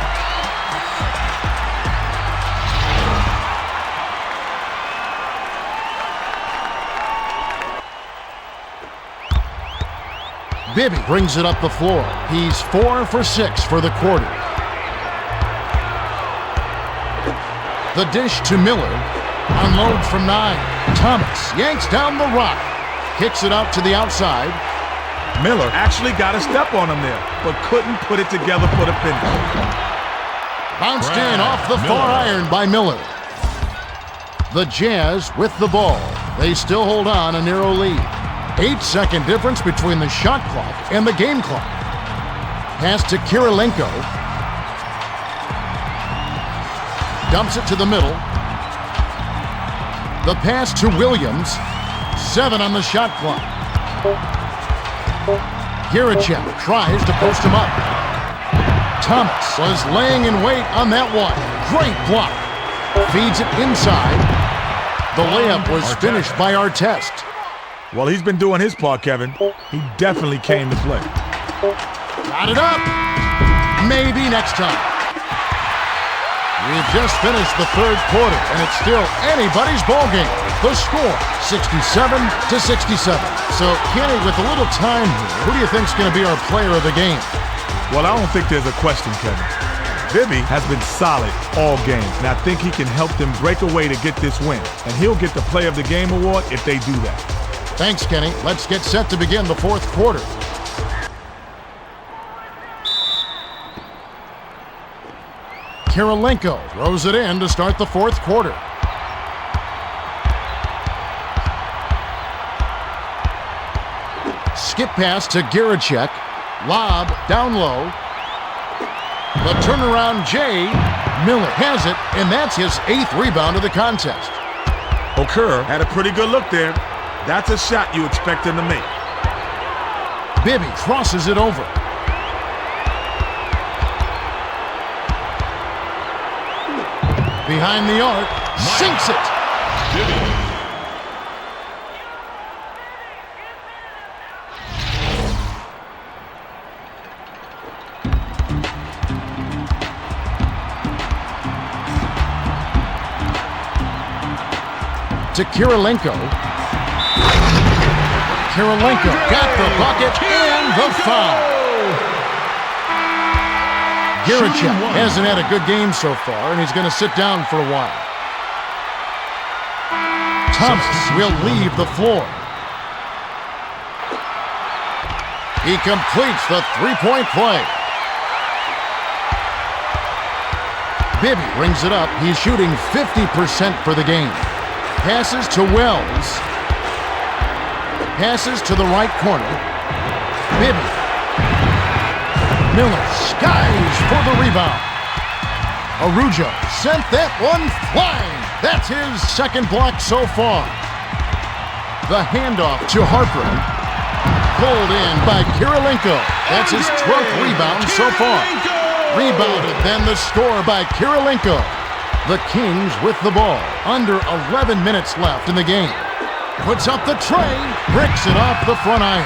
Bibby brings it up the floor. He's 4 for 6 for the quarter. The dish to Miller. Unloads from 9. Thomas yanks down the rock. Kicks it out to the outside. Miller actually got a step on him there, but couldn't put it together for the finish. Bounced in off the far iron by Miller. The Jazz with the ball. They still hold on a narrow lead. 8-second difference between the shot clock and the game clock. Pass to Kirilenko. Dumps it to the middle. The pass to Williams. 7 on the shot clock. Giricek tries to post him up. Thomas was laying in wait on that one. Great block. Feeds it inside. The layup was finished by Artest. Well, he's been doing his part, Kevin. He definitely came to play. Got it up. Maybe next time. We've just finished the third quarter, and it's still anybody's ball game. The score, 67-67. So, Kenny, with a little time here, who do you think's going to be our player of the game? Well, I don't think there's a question, Kevin. Bibby has been solid all game, and I think he can help them break away to get this win. And he'll get the Player of the Game award if they do that. Thanks, Kenny. Let's get set to begin the fourth quarter. Kirilenko throws it in to start the fourth quarter. Skip pass to Giricek. Lob down low. The turnaround Jay. Miller has it, and that's his 8th rebound of the contest. Okur had a pretty good look there. That's a shot you expect him to make. Bibby crosses it over. Behind the arc, sinks it. To Kirilenko. Kirilenko got the bucket and the foul. Giricek hasn't had a good game so far, and he's going to sit down for a while. Thomas will leave the floor. He completes the three-point play. Bibby brings it up. He's shooting 50% for the game. Passes to Wells. Passes to the right corner. Bibby. Miller skies for the rebound. Araujo sent that one flying. That's his second block so far. The handoff to Harper. Pulled in by Kirilenko. That's his 12th rebound so far. Rebounded, then the score by Kirilenko. The Kings with the ball. Under 11 minutes left in the game. Puts up the tray, bricks it off the front iron.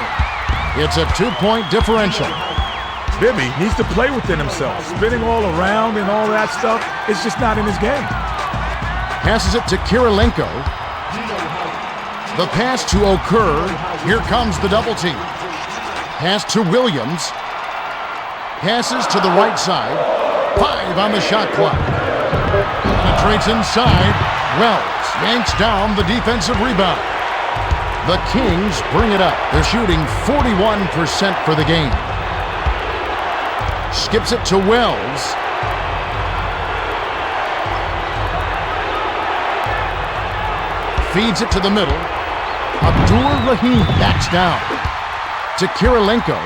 It's a 2-point differential. Bibby needs to play within himself. Spinning all around and all that stuff, it's just not in his game. Passes it to Kirilenko. The pass to Okur. Here comes the double team. Pass to Williams. Passes to the right side. 5 on the shot clock. Penetrates inside. Wells yanks down the defensive rebound. The Kings bring it up. They're shooting 41% for the game. Skips it to Wells. Feeds it to the middle. Abdur Rahim backs down. To Kirilenko.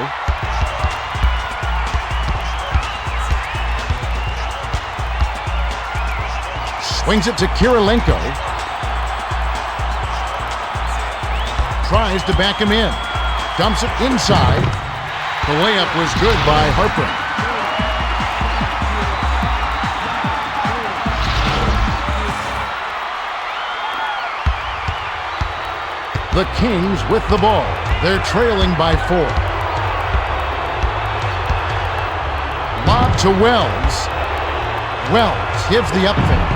Swings it to Kirilenko. Tries to back him in. Dumps it inside. The layup was good by Harper. The Kings with the ball. They're trailing by 4. Lob to Wells. Wells gives the up fake.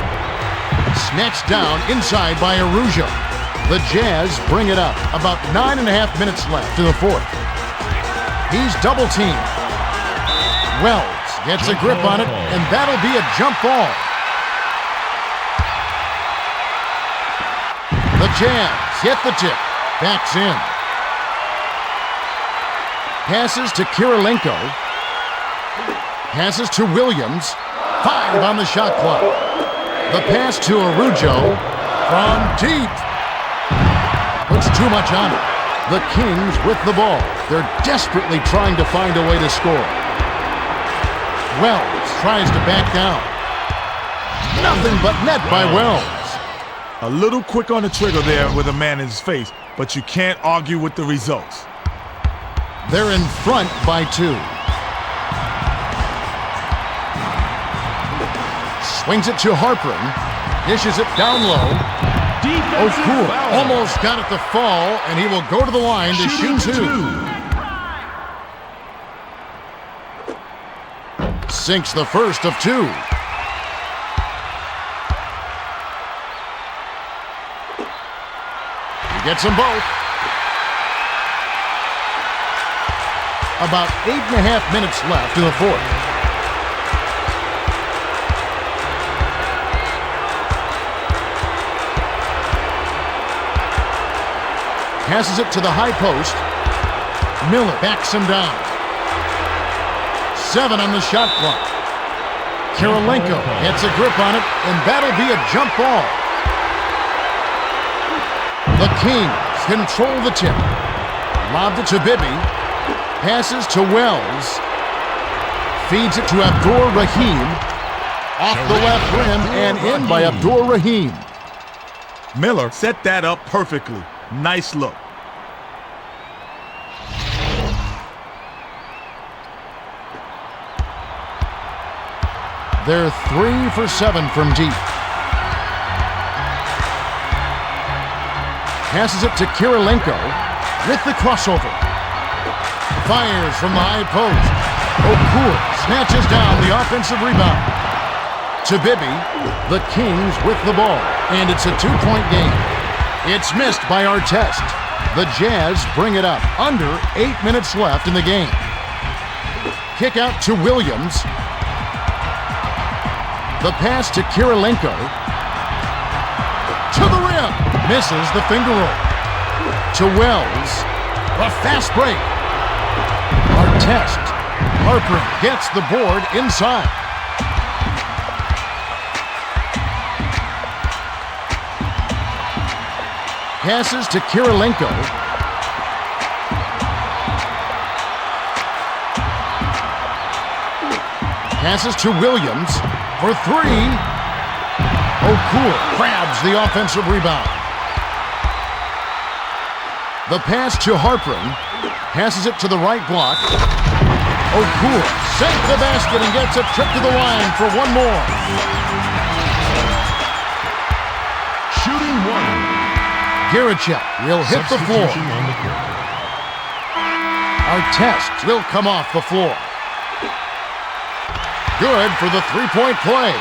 Snatched down inside by Araujo. The Jazz bring it up. About 9.5 minutes left to the 4th. He's double teamed. Wells gets a grip on it, and that'll be a jump ball. The Jazz hit the tip. Backs in. Passes to Kirilenko. Passes to Williams. 5 on the shot clock. The pass to Araujo from deep. Puts too much on it. The Kings with the ball. They're desperately trying to find a way to score. Wells tries to back down. Nothing but net by Wells. A little quick on the trigger there with a man in his face, but you can't argue with the results. They're in front by 2. Swings it to Harper. Dishes it down low. Okur almost got it to fall, and he will go to the line to shoot 2. Sinks the first of 2. He gets them both. About 8.5 minutes left in the 4th. Passes it to the high post. Miller backs him down. 7 on the shot clock. Kirilenko gets a grip on it, and that'll be a jump ball. The Kings control the tip. Lobbed it to Bibby. Passes to Wells. Feeds it to Abdur Rahim. Off the left rim and in by Abdur Rahim. Miller set that up perfectly. Nice look. They're 3 for 7 from deep. Passes it to Kirilenko with the crossover. Fires from the high post. Okur snatches down the offensive rebound. To Bibby, the Kings with the ball, and it's a 2-point game. It's missed by Artest. The Jazz bring it up. Under 8 minutes left in the game. Kick out to Williams. The pass to Kirilenko. To the rim. Misses the finger roll. To Wells. A fast break. Artest. Harper gets the board inside. Passes to Kirilenko. Passes to Williams for 3. Okur grabs the offensive rebound. The pass to Harper. Passes it to the right block. Okur sank the basket and gets a trip to the line for one more. Shooting one. Giricek will hit the floor. Substitution on the court. Artest will come off the floor. Good for the three-point play.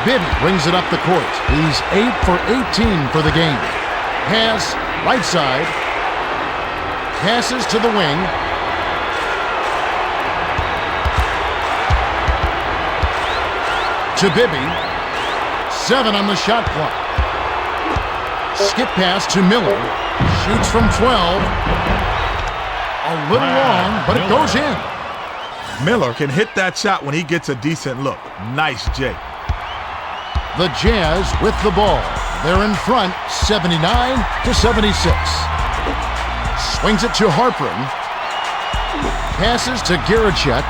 Bibby brings it up the court. He's 8 for 18 for the game. Pass, right side. Passes to the wing. To Bibby. 7 on the shot clock. Skip pass to Miller. Shoots from 12. A little long, but it goes in. Miller can hit that shot when he gets a decent look. Nice, Jay. The Jazz with the ball. They're in front, 79-76. Swings it to Harpern. Passes to Giricek.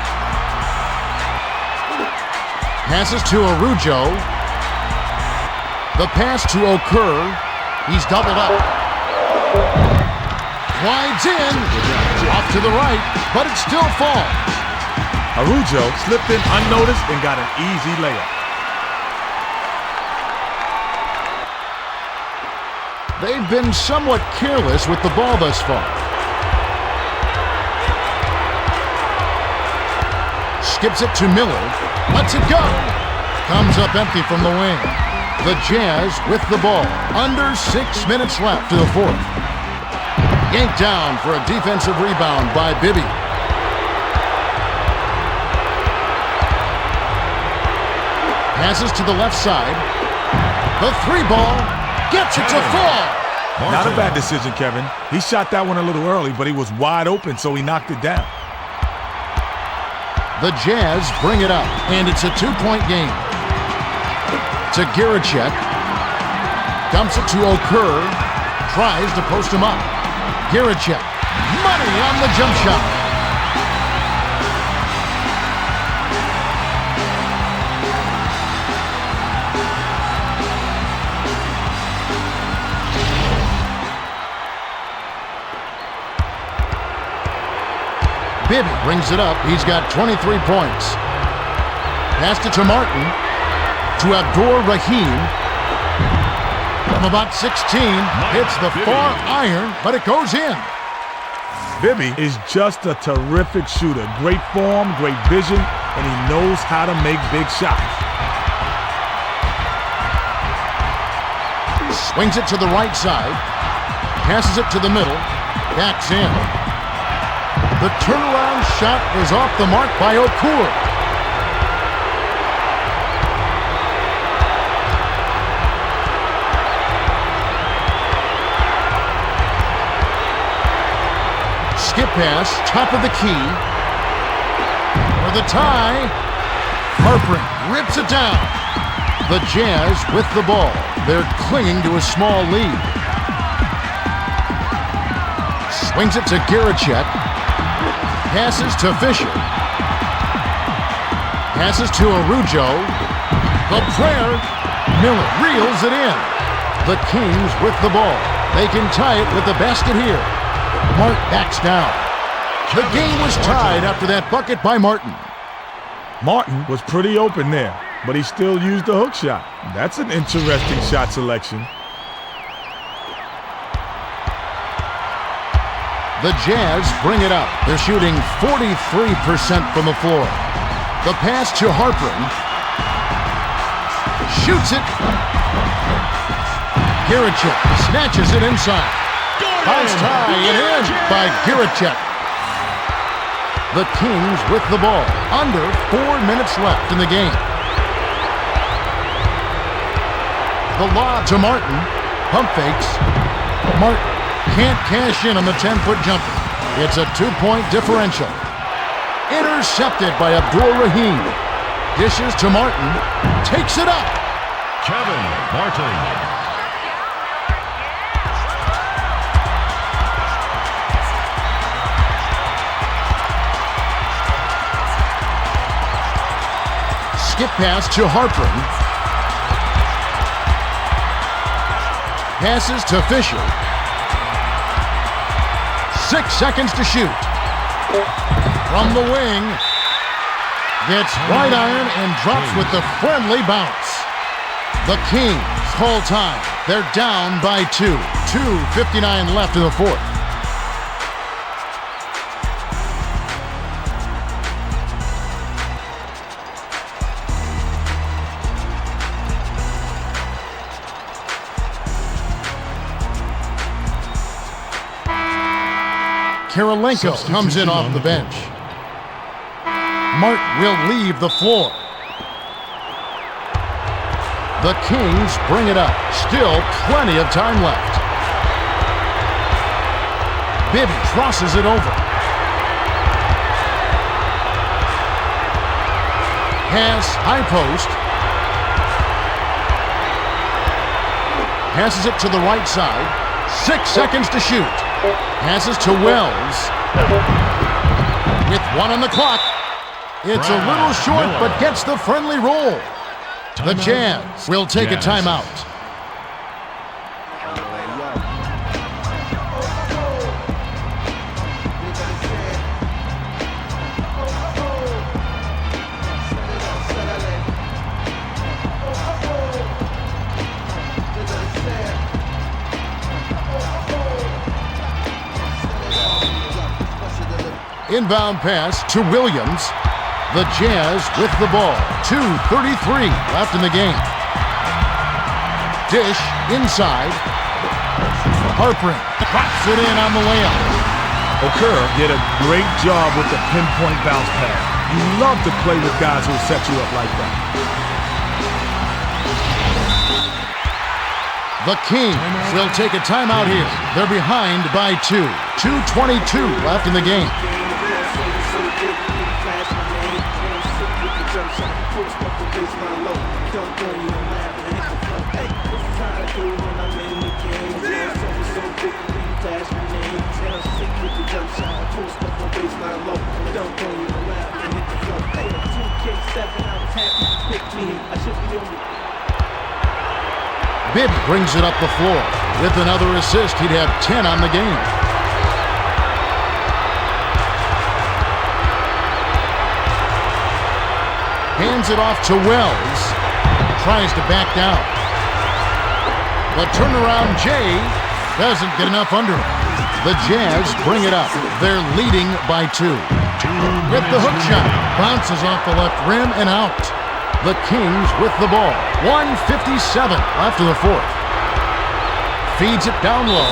Passes to Arujo. The pass to Okur. He's doubled up. Glides in. Off to the right, but it still falls. Arujo slipped in unnoticed and got an easy layup. They've been somewhat careless with the ball thus far. Skips it to Miller. Lets it go. Comes up empty from the wing. The Jazz with the ball. Under 6 minutes left to the fourth. Yanked down for a defensive rebound by Bibby. Passes to the left side. The three ball. Gets it to fall. Not a bad decision, Kevin. He shot that one a little early, but he was wide open, so he knocked it down. The Jazz bring it up, and it's a 2-point game. To Giricek. Dumps it to Okur. Tries to post him up. Giricek. Money on the jump shot. Bibby brings it up. He's got 23 points. Passed it to Martin. To Abdur Rahim. From about 16. Hits the far iron, but it goes in. Bibby is just a terrific shooter. Great form, great vision, and he knows how to make big shots. Swings it to the right side. Passes it to the middle. Backs in. The turnaround shot was off the mark by Okur. Skip pass, top of the key. For the tie. Harpern rips it down. The Jazz with the ball. They're clinging to a small lead. Swings it to Giricek. Passes to Fisher. Passes to Arujo. The prayer. Miller reels it in. The Kings with the ball. They can tie it with the basket here. Mark backs down. The game was tied after that bucket by Martin. Martin was pretty open there, but he still used the hook shot. That's an interesting shot selection. The Jazz bring it up. They're shooting 43% from the floor. The pass to Harpern. Shoots it. Giricek snatches it inside. Bounce tie and in by Giricek. The Kings with the ball. Under 4 minutes left in the game. The lob to Martin. Pump fakes. Martin can't cash in on the 10-foot jumper. It's a 2-point differential. Intercepted by Abdur Rahim. Dishes to Martin. Takes it up. Kevin Martin. Skip pass to Harpern. Passes to Fisher. 6 seconds to shoot. From the wing. Gets right iron and drops with the friendly bounce. The Kings call time. They're down by 2. 2:59 left in the fourth. Karolinko comes in off the bench. Martin will leave the floor. The Kings bring it up. Still plenty of time left. Bibby crosses it over. Pass, high post. Passes it to the right side. 6 seconds to shoot. Passes to Wells. With 1 on the clock. It's a little short, but gets the friendly roll. The Jazz will take a timeout. Inbound pass to Williams. The Jazz with the ball. 2:33 left in the game. Dish inside. Harpring drops it in on the layup. Okur did a great job with the pinpoint bounce pass. You love to play with guys who set you up like that. The Kings will take a timeout here. They're behind by 2. 2:22 left in the game. Bibby brings it up the floor. With another assist, he'd have 10 on the game. Hands it off to Wells. Tries to back down. The turnaround Jay doesn't get enough under him. The Jazz bring it up. They're leading by 2. With the hook shot. Bounces off the left rim and out. The Kings with the ball. 1:57 left in the fourth. Feeds it down low.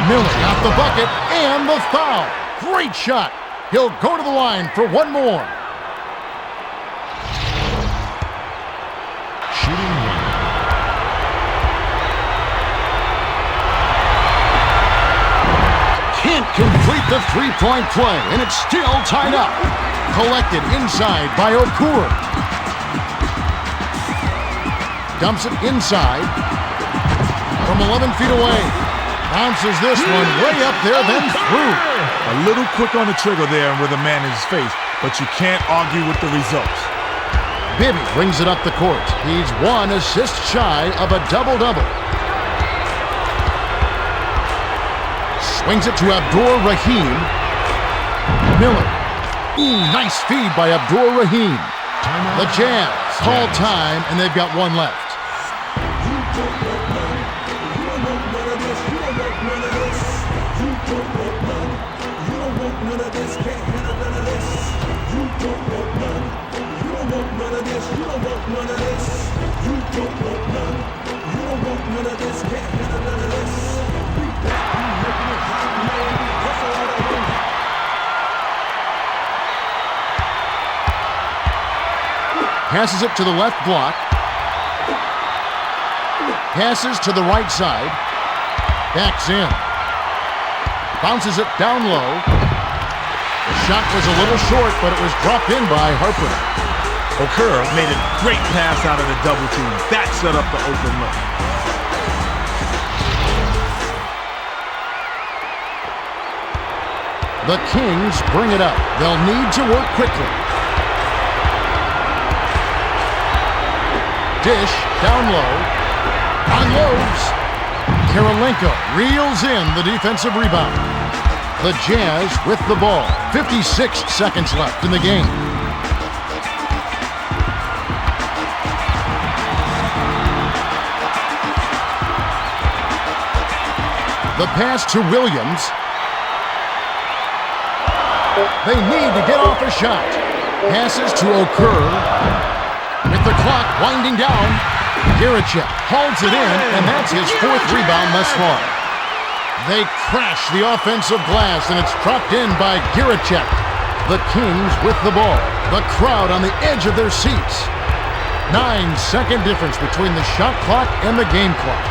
Miller got the bucket and the foul. Great shot. He'll go to the line for one more. Shooting 1. Can't complete the three-point play, and it's still tied up. Collected inside by Okur. Dumps it inside from 11 feet away. Bounces this one way up there, then through. A little quick on the trigger there with a man in his face, but you can't argue with the results. Bibby brings it up the court. He's 1 assist shy of a double-double. Swings it to Abdur Rahim. Miller. Nice feed by Abdur Rahim. The Jazz call time, and they've got 1 left. Passes it to the left block. Passes to the right side. Backs in. Bounces it down low. The shot was a little short, but it was dropped in by Harper. Okur made a great pass out of the double team. That set up the open look. The Kings bring it up. They'll need to work quickly. Dish down low. Unloads. Karolinko reels in the defensive rebound. The Jazz with the ball. 56 seconds left in the game. The pass to Williams. They need to get off a shot. Passes to Okur. With the clock winding down, Giricek holds it in, and that's his 4th rebound thus far. They crash the offensive glass, and it's dropped in by Giricek. The Kings with the ball. The crowd on the edge of their seats. 9-second difference between the shot clock and the game clock.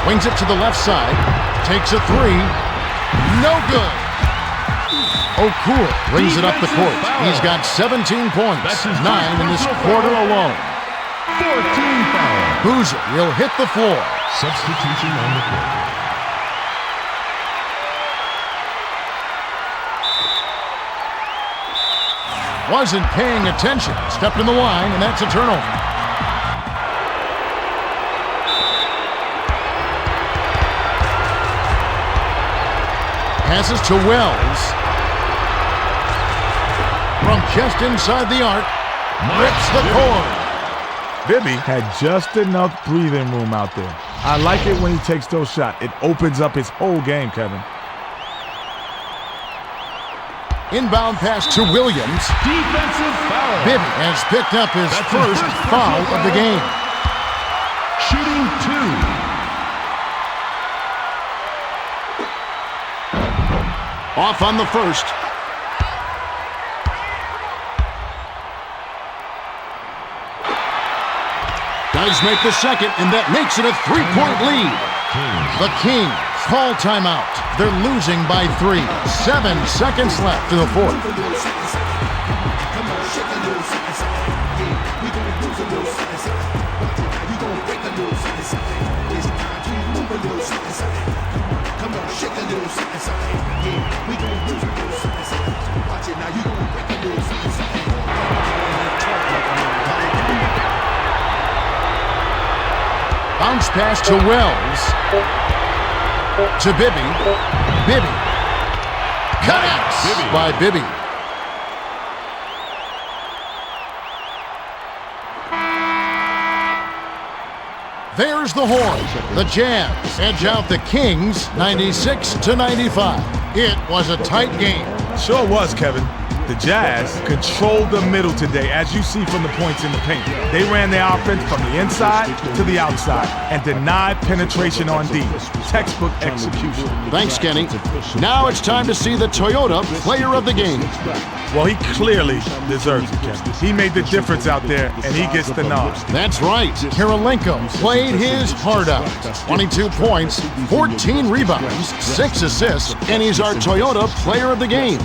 Swings it to the left side. Takes a 3. No good. Okur brings it up the court. He's got 17 points, 9 in this quarter alone. 14 foul. Boozer will hit the floor. Substitution on the court. Wasn't paying attention. Stepped in the line, and that's a turnover. Passes to Wells. From just inside the arc, rips the cord. Bibby had just enough breathing room out there. I like it when he takes those shots. It opens up his whole game, Kevin. Inbound pass to Williams. Defensive foul. Bibby has picked up his first foul of the game. Shooting 2. Off on the first. Does make the second, and that makes it a 3-point lead. The Kings call timeout. They're losing by 3. 7 seconds left in the 4th. Bounce pass to Wells. To Bibby. Bibby. Connects by Bibby. There's the horn. The Jazz edge out the Kings 96-95. It was a tight game. Sure was, Kevin. The Jazz controlled the middle today, as you see from the points in the paint. They ran their offense from the inside to the outside and denied penetration on D. Textbook execution. Thanks, Kenny. Now it's time to see the Toyota Player of the Game. Well, he clearly deserves it, Kevin. He made the difference out there, and he gets the nod. That's right. Karolinko played his heart out. 22 points, 14 rebounds, 6 assists, and he's our Toyota Player of the Game.